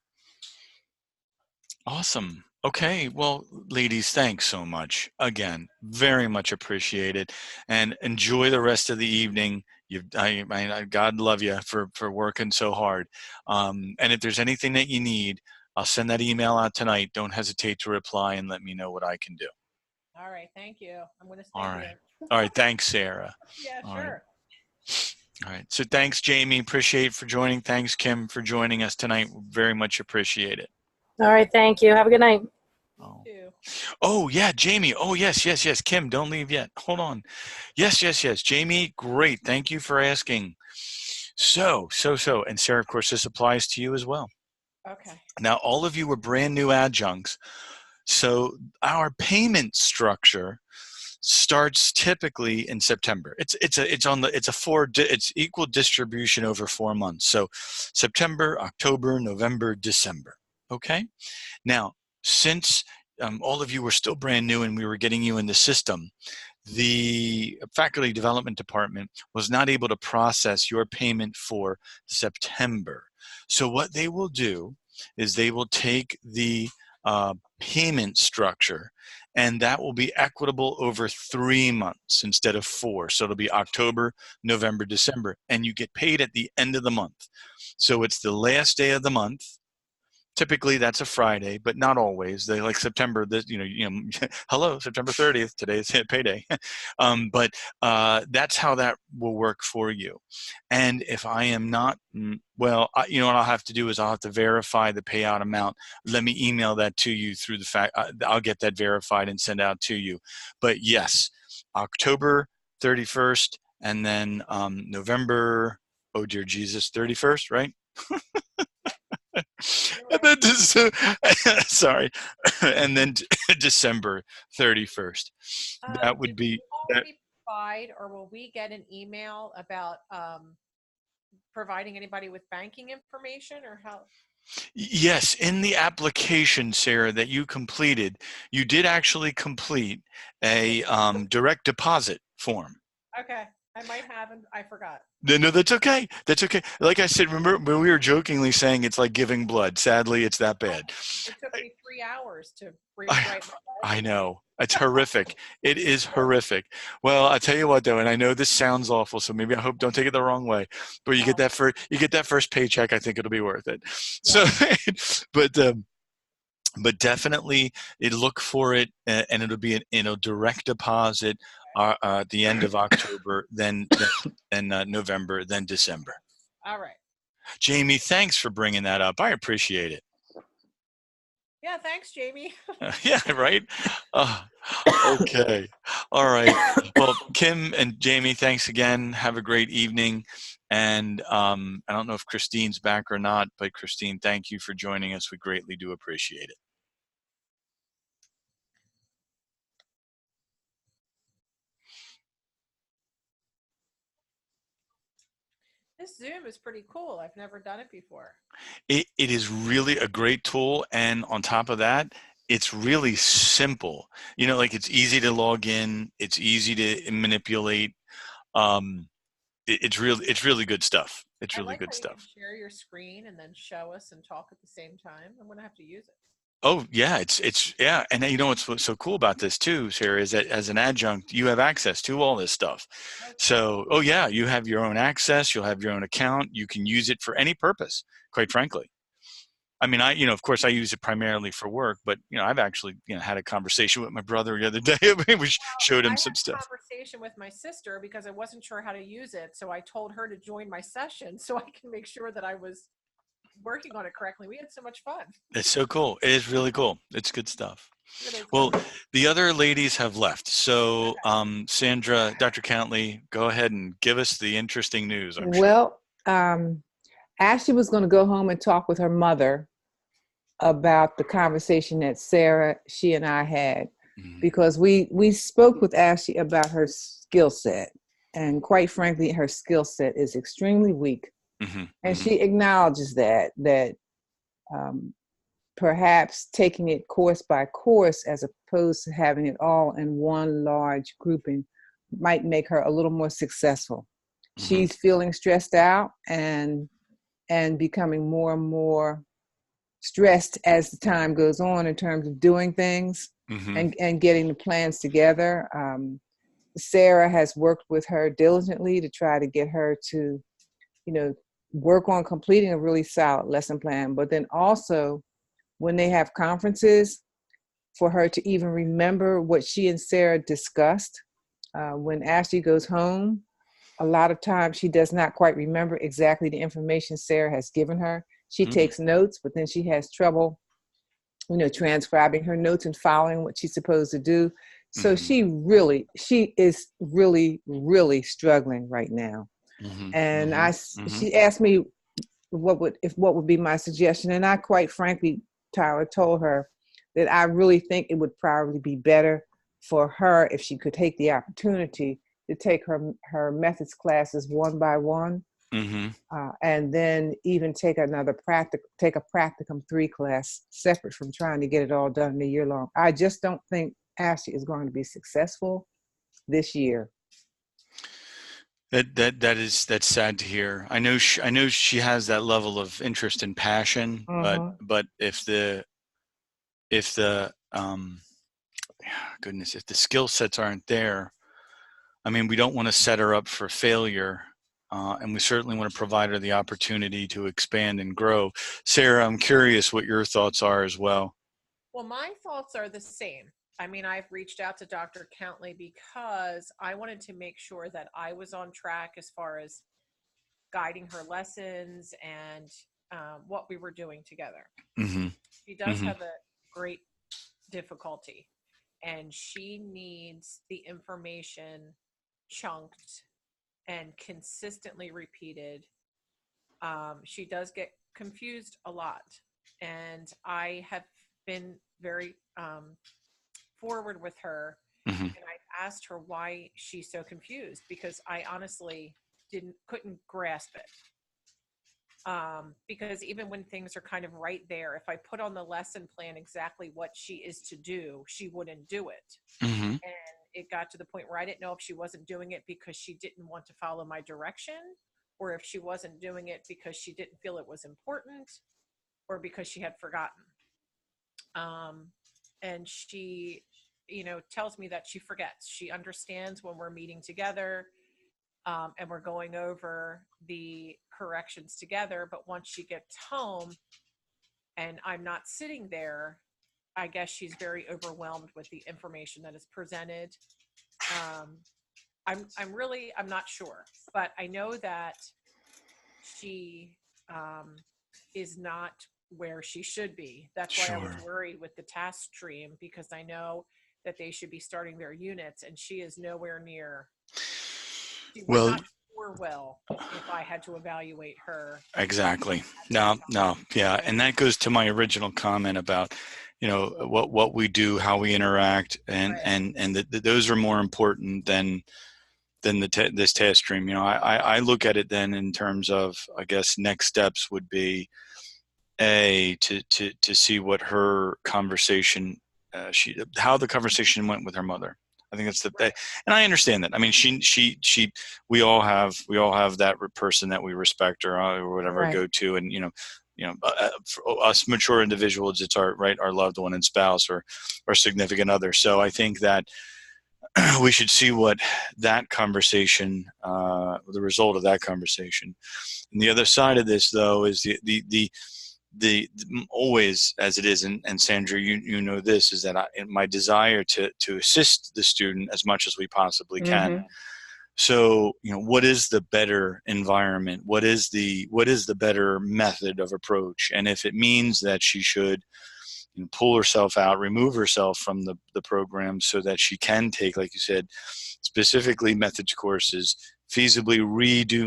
Awesome. Okay, well, ladies, thanks so much. Again, very much appreciated, and enjoy the rest of the evening. God love you for working so hard. And if there's anything that you need, I'll send that email out tonight. Don't hesitate to reply and let me know what I can do. All right, thank you. I'm going to stay All right. here. All right, thanks, Sarah. Yeah, All sure. right. All right, so thanks, Jamie. Appreciate for joining. Thanks, Kim, for joining us tonight. Very much appreciate it. All right. Thank you. Have a good night. Oh yeah, Jamie. Oh yes. Kim, don't leave yet. Hold on. Yes. Jamie, great. Thank you for asking. So. And Sarah, of course, this applies to you as well. Okay. Now, all of you are brand new adjuncts. So our payment structure starts typically in September. It's equal distribution over 4 months. So September, October, November, December. Okay. Now, since all of you were still brand new and we were getting you in the system, the faculty development department was not able to process your payment for September. So what they will do is they will take the payment structure, and that will be equitable over 3 months instead of 4. So it'll be October, November, December, and you get paid at the end of the month. So it's the last day of the month. Typically that's a Friday, but not always. They like September, hello, September 30th, today's payday. But that's how that will work for you. And if I am not, well, you know what I'll have to do is I'll have to verify the payout amount. Let me email that to you through the fact, I'll get that verified and send out to you. But yes, October 31st and then November, oh dear Jesus, 31st, right? And then sorry, and then December 31st. That would be. Provide, or will we get an email about providing anybody with banking information, or how? Yes, in the application, Sarah, that you completed, you did actually complete a direct deposit form. Okay, I might have, and I forgot. No, that's okay. That's okay. Like I said, remember when we were jokingly saying it's like giving blood. Sadly, it's that bad. It took me 3 hours to rewrite I know. It's horrific. It is horrific. Well, I tell you what, though, and I know this sounds awful, so maybe I hope don't take it the wrong way. But you get that first paycheck. I think it'll be worth it. Yeah. So, but definitely, look for it, and it'll be in a direct deposit at the end of October, then November, then December. All right. Jamie, thanks for bringing that up. I appreciate it. Yeah, thanks, Jamie. Yeah, right? Okay. All right. Well, Kim and Jamie, thanks again. Have a great evening. And I don't know if Christine's back or not, but Christine, thank you for joining us. We greatly do appreciate it. This Zoom is pretty cool. I've never done it before. It is really a great tool. And on top of that, it's really simple. You know, like it's easy to log in. It's easy to manipulate. It's really good stuff. It's really good stuff. You can share your screen and then show us and talk at the same time. I'm going to have to use it. Oh yeah, it's yeah, and you know what's so cool about this too, Sarah, is that as an adjunct, you have access to all this stuff. So, oh yeah, you have your own access. You'll have your own account. You can use it for any purpose. Quite frankly, I mean, of course, I use it primarily for work, but I've actually, had a conversation with my brother the other day. We showed I him had some a stuff. conversation with my sister because I wasn't sure how to use it. So I told her to join my session so I can make sure that I was working on it correctly. We had so much fun. It's so cool. It is really cool. It's good stuff. It is Well, good. the other ladies have left. So, Sandra, Dr. Countley, go ahead and give us the interesting news, I'm sure. Well, Ashley was going to go home and talk with her mother about the conversation that she and I had, because we spoke with Ashley about her skill set, and quite frankly, her skill set is extremely weak, and she acknowledges that perhaps taking it course by course as opposed to having it all in one large grouping might make her a little more successful. She's feeling stressed out and becoming more and more stressed as the time goes on in terms of doing things and getting the plans together. Sarah has worked with her diligently to try to get her to, work on completing a really solid lesson plan, but then also when they have conferences, for her to even remember what she and Sarah discussed. When Ashley goes home, a lot of times she does not quite remember exactly the information Sarah has given her. She takes notes, but then she has trouble, transcribing her notes and following what she's supposed to do. So she is really, really struggling right now. And she asked me what would be my suggestion. And I quite frankly, Tyler, told her that I really think it would probably be better for her if she could take the opportunity to take her methods classes one by one, and then even take a practicum 3 class separate from trying to get it all done in a year long. I just don't think Ashley is going to be successful this year. That's sad to hear. I know she has that level of interest and passion, but if the goodness, if the skill sets aren't there, I mean, we don't want to set her up for failure, and we certainly want to provide her the opportunity to expand and grow. Sarah, I'm curious what your thoughts are as well. Well, my thoughts are the same. I mean, I've reached out to Dr. Countley because I wanted to make sure that I was on track as far as guiding her lessons and what we were doing together. She does have a great difficulty, and she needs the information chunked and consistently repeated. She does get confused a lot, and I have been very forward with her, and I asked her why she's so confused, because I honestly couldn't grasp it. Because even when things are kind of right there, if I put on the lesson plan exactly what she is to do, she wouldn't do it. And it got to the point where I didn't know if she wasn't doing it because she didn't want to follow my direction, or if she wasn't doing it because she didn't feel it was important, or because she had forgotten. And she, tells me that she forgets. She understands when we're meeting together, and we're going over the corrections together. But once she gets home and I'm not sitting there, I guess she's very overwhelmed with the information that is presented. I'm not sure, but I know that she is not where she should be. That's why I was worried with the Taskstream, because I know that they should be starting their units, and she is nowhere near. She would not score well if I had to evaluate her. Exactly. No, yeah, and that goes to my original comment about, what we do, how we interact, and those are more important than this Taskstream. I look at it then in terms of, I guess, next steps would be to see what her conversation, how the conversation went with her mother. I think that's and I understand that. I mean, we all have that person that we respect or whatever go to, and for us mature individuals, it's our loved one and spouse or significant other. So I think that we should see what that conversation, the result of that conversation. And the other side of this, though, is the always, as it is, and Sandra, you know this, is that my desire to assist the student as much as we possibly can. Mm-hmm. So, what is the better environment? What is the better method of approach? And if it means that she should pull herself out, remove herself from the program so that she can take, like you said, specifically methods courses, feasibly redo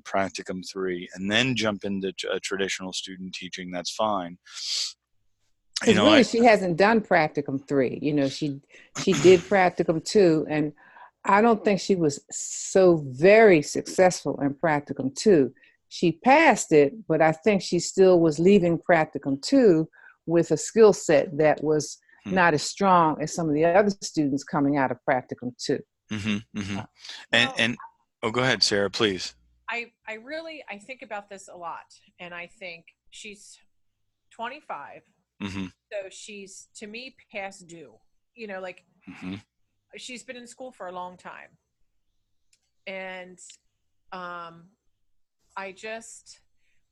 practicum 3, and then jump into traditional student teaching, that's fine. Because really, she hasn't done practicum 3. She did practicum 2, and I don't think she was so very successful in practicum 2. She passed it, but I think she still was leaving practicum 2 with a skill set that was not as strong as some of the other students coming out of practicum 2. Mm-hmm, mm-hmm. And go ahead, Sarah, please. I think about this a lot, and I think she's 25, mm-hmm. so she's, to me, past due. Mm-hmm. She's been in school for a long time, and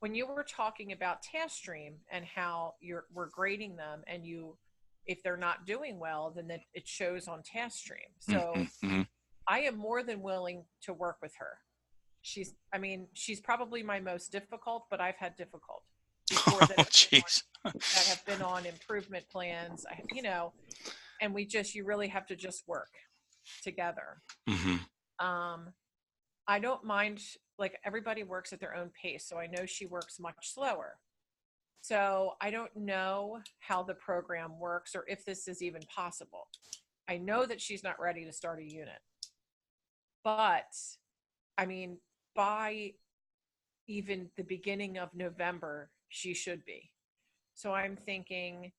when you were talking about Taskstream and how we're grading them, and if they're not doing well, then it shows on Taskstream. So mm-hmm. I am more than willing to work with her. She's probably my most difficult, but I've had difficult before that have been on improvement plans, and you really have to just work together. Mm-hmm. I don't mind, everybody works at their own pace, so I know she works much slower. So I don't know how the program works or if this is even possible. I know that she's not ready to start a unit. But, by even the beginning of November, she should be. So I'm thinking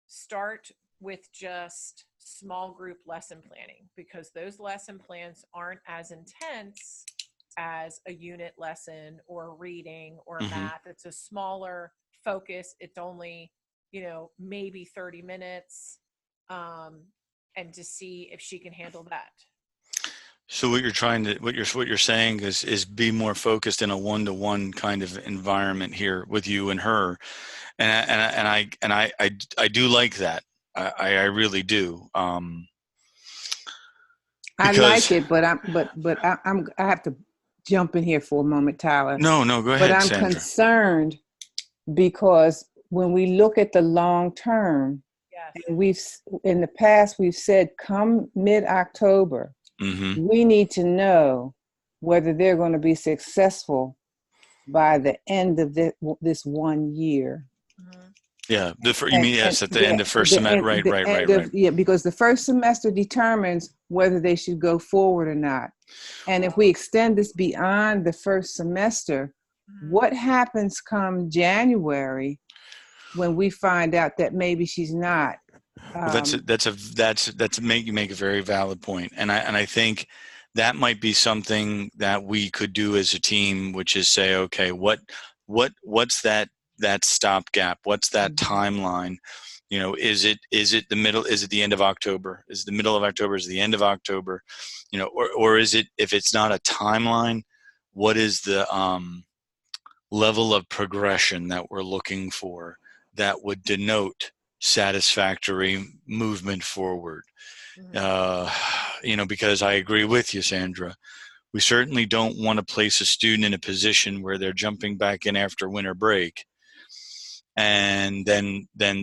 start with just small group lesson planning, because those lesson plans aren't as intense as a unit lesson or reading or mm-hmm. math. It's a smaller focus. It's only, maybe 30 minutes, and to see if she can handle that. So what you're saying is be more focused in a one-to-one kind of environment here with you and her, and I do like that. I really do. I like it, but I have to jump in here for a moment, Tyler. No, go ahead, but I'm Sandra. concerned because when we look at the long term, yes. and in the past we've said come mid-October, mm-hmm. we need to know whether they're going to be successful by the end of this 1 year. Mm-hmm. Yeah, at the end of first semester, right. Yeah, because the first semester determines whether they should go forward or not. And if we extend this beyond the first semester, what happens come January when we find out that maybe she's not? Well, you make a very valid point, and I think that might be something that we could do as a team, which is say, okay, what's that stopgap? What's that timeline? Is it the middle? Is it the end of October? Is it the middle of October? Is it the end of October? Or is it, if it's not a timeline, what is the level of progression that we're looking for that would denote satisfactory movement forward? Because I agree with you, Sandra. We certainly don't want to place a student in a position where they're jumping back in after winter break, and then they're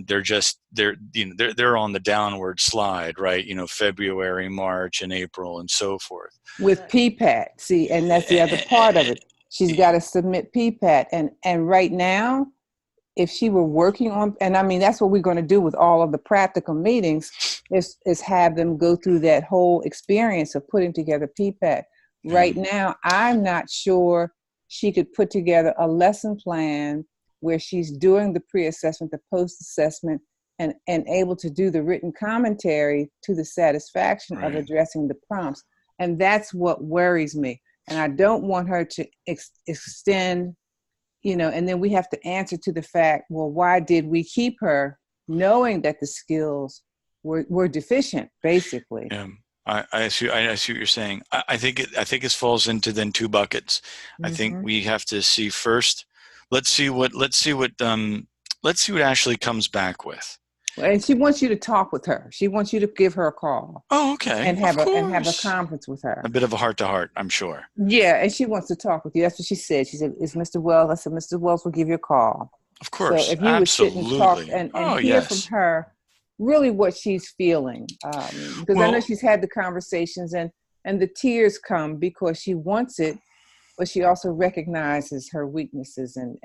on the downward slide, right? February, March, and April, and so forth. With PPAT, see, and that's the other part of it. She's got to submit PPAT, and right now, if she were working on, and that's what we're going to do with all of the practical meetings, is have them go through that whole experience of putting together PPAT. Right now, I'm not sure she could put together a lesson plan where she's doing the pre-assessment, the post-assessment, and able to do the written commentary to the satisfaction of addressing the prompts. And that's what worries me. And I don't want her to extend, and then we have to answer to the fact, well, why did we keep her knowing that the skills were deficient, basically? Yeah. I see what you're saying. I think it falls into then two buckets. I think we have to see first. Let's see what Ashley comes back with. And she wants you to talk with her. She wants you to give her a call. Oh, okay. And have a conference with her. A bit of a heart-to-heart, I'm sure. Yeah, and she wants to talk with you. That's what she said. She said, "Is Mr. Wells?" I said, "Mr. Wells will give you a call." Of course. So if you would sit and talk and hear yes. from her really what she's feeling. Because I know she's had the conversations and the tears come because she wants it, but she also recognizes her weaknesses and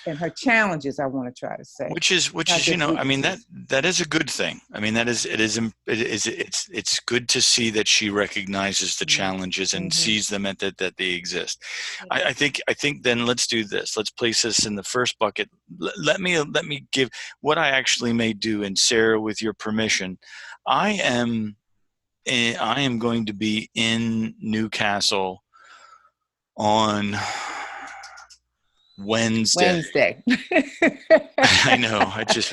her challenges, I want to try to say. Which is I mean, that is a good thing. I mean, it's good to see that she recognizes the challenges and sees them that they exist. I think then let's do this. Let's place this in the first bucket. Let me give what I actually may do. And Sarah, with your permission, I am going to be in Newcastle on Wednesday. I know. I just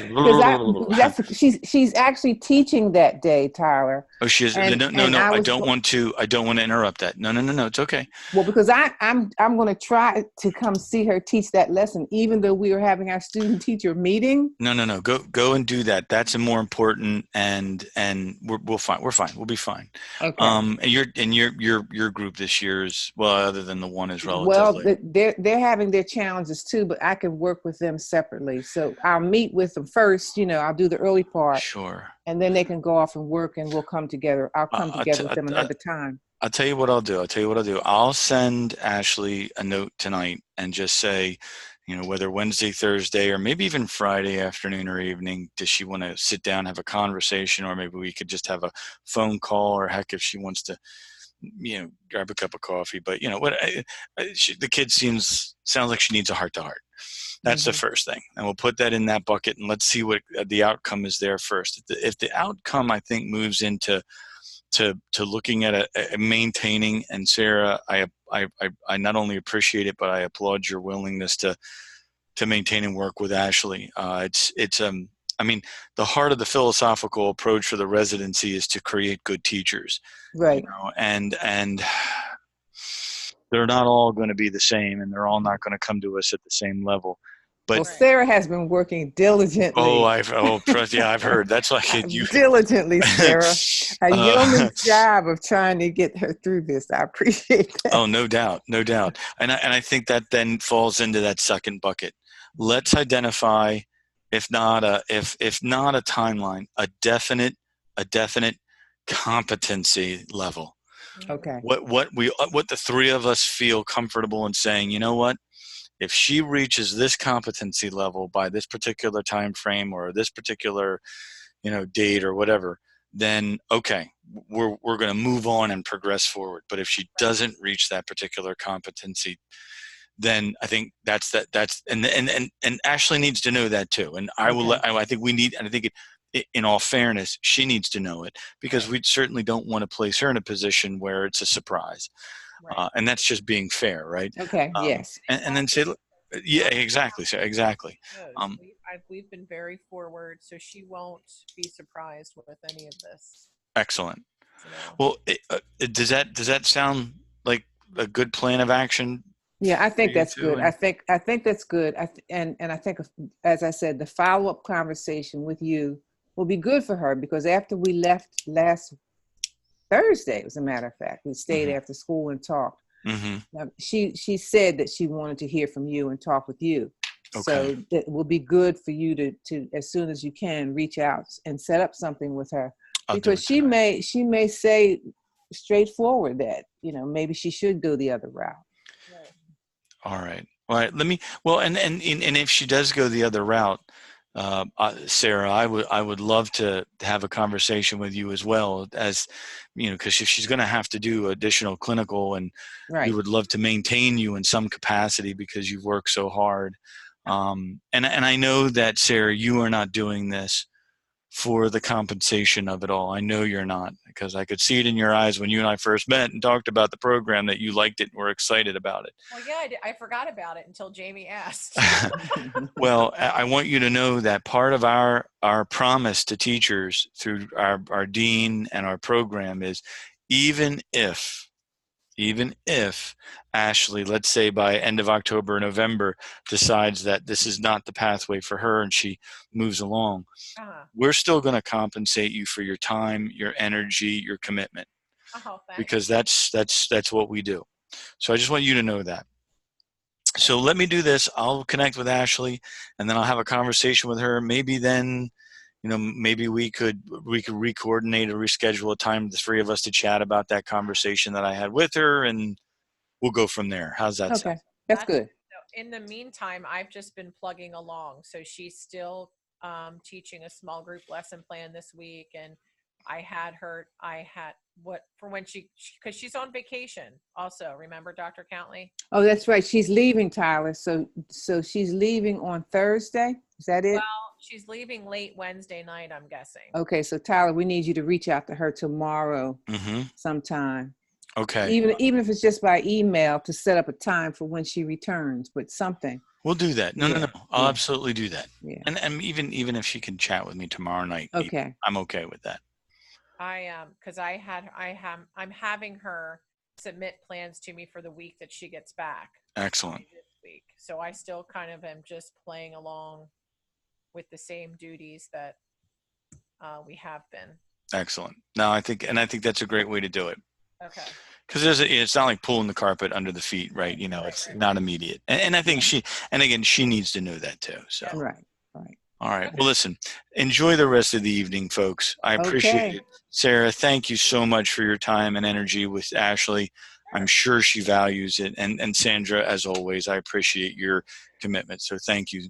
she's actually teaching that day, Tyler. Oh, she is. No. I don't want to interrupt that. No. It's okay. Well, because I'm going to try to come see her teach that lesson, even though we are having our student teacher meeting. No. Go and do that. That's more important, and we're fine. We'll be fine. Okay. And your group this year is, well, other than the one is relatively. Well, they're having their challenges too, but I can work with them separately. So I'll meet with them first. I'll do the early part. Sure. And then they can go off and work, and we'll come together. I'll come together with them another time. I'll tell you what I'll do. I'll send Ashley a note tonight and just say, whether Wednesday, Thursday, or maybe even Friday afternoon or evening, does she want to sit down, have a conversation, or maybe we could just have a phone call, or heck, if she wants to, grab a cup of coffee. But the kid sounds like she needs a heart-to-heart. That's the first thing, and we'll put that in that bucket, and let's see what the outcome is there first. If the outcome, I think, moves into looking at a maintaining, and Sarah, I not only appreciate it, but I applaud your willingness to maintain and work with Ashley. I mean, the heart of the philosophical approach for the residency is to create good teachers, right? And they're not all going to be the same, and they're all not going to come to us at the same level. But Sarah has been working diligently. I've heard. That's why you diligently, Sarah. A yeoman's job of trying to get her through this. I appreciate that. Oh, no doubt. And I think that then falls into that second bucket. Let's identify, if not a timeline, a definite competency level. Okay. What the three of us feel comfortable in saying, you know what? If she reaches this competency level by this particular time frame or this particular, date or whatever, then okay, we're going to move on and progress forward. But if she doesn't reach that particular competency, then I think that's and Ashley needs to know that too. And I think we need, and I think in all fairness, she needs to know it, because we certainly don't want to place her in a position where it's a surprise. Right. And that's just being fair, right? Okay. Yes. And then say, yeah, exactly. So exactly. We've been very forward, so she won't be surprised with any of this. Excellent. Well, does that sound like a good plan of action? Yeah, I think that's good. I think that's good. And I think, as I said, the follow-up conversation with you will be good for her, because after we left last Thursday, as a matter of fact, we stayed after school and talked. Now, she said that she wanted to hear from you and talk with you. Okay. So it will be good for you to as soon as you can reach out and set up something with her, because she may say straightforward that maybe she should go the other route. All right. Let me. Well, and if she does go the other route, Sarah, I would love to have a conversation with you as well, as because if she's going to have to do additional clinical, and we would love to maintain you in some capacity because you've worked so hard. And I know that, Sarah, you are not doing this for the compensation of it all. I know you're not, because I could see it in your eyes when you and I first met and talked about the program that you liked it and were excited about it. Well, yeah, I forgot about it until Jamie asked. Well, I want you to know that part of our promise to teachers through our dean and our program is, even if Ashley, let's say by end of October or November, decides that this is not the pathway for her and she moves along, we're still going to compensate you for your time, your energy, your commitment, because that's what we do. So I just want you to know that. So let me do this. I'll connect with Ashley, and then I'll have a conversation with her. Maybe then, maybe we could re-coordinate or reschedule a time, the three of us, to chat about that conversation that I had with her, and we'll go from there. How's that sound? Okay, that's good. So in the meantime, I've just been plugging along. So she's still teaching a small group lesson plan this week, and I had when because she's on vacation also. Remember, Dr. Countley? Oh, that's right. She's leaving, Tyler. So she's leaving on Thursday. Is that it? Well, she's leaving late Wednesday night, I'm guessing. Okay, so Tyler, we need you to reach out to her tomorrow sometime. Okay. Even if it's just by email, to set up a time for when she returns, but something. We'll do that. No. I'll absolutely do that. Yeah. And even if she can chat with me tomorrow night, okay, I'm okay with that. Because I'm having her submit plans to me for the week that she gets back. Excellent. This week. So I still kind of am just playing along with the same duties that we have been. Excellent. No, I think that's a great way to do it. Okay. Because it's not like pulling the carpet under the feet, right? It's not immediate. And I think she needs to know that too. So. Right. All right. Well, listen, enjoy the rest of the evening, folks. I appreciate it. Sarah, thank you so much for your time and energy with Ashley. I'm sure she values it. And Sandra, as always, I appreciate your commitment. So thank you.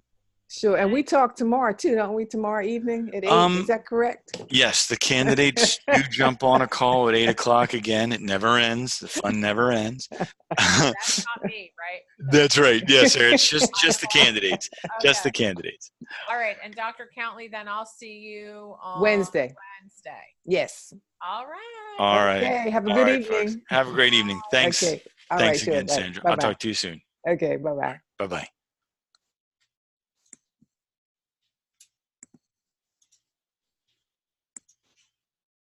Sure. And we talk tomorrow too, don't we? Tomorrow evening at 8. Is that correct? Yes. The candidates do jump on a call at 8 o'clock again. It never ends. The fun never ends. That's not me, right? That's right. Yes, sir. It's just the candidates. Okay. Just the candidates. All right. And Dr. Countley, then I'll see you on Wednesday. Yes. All right. All right. Okay. Have a good evening. Folks. Have a great evening. Thanks. Okay. Thanks again, Sandra. Bye-bye. I'll talk to you soon. Okay. Bye-bye. Bye-bye.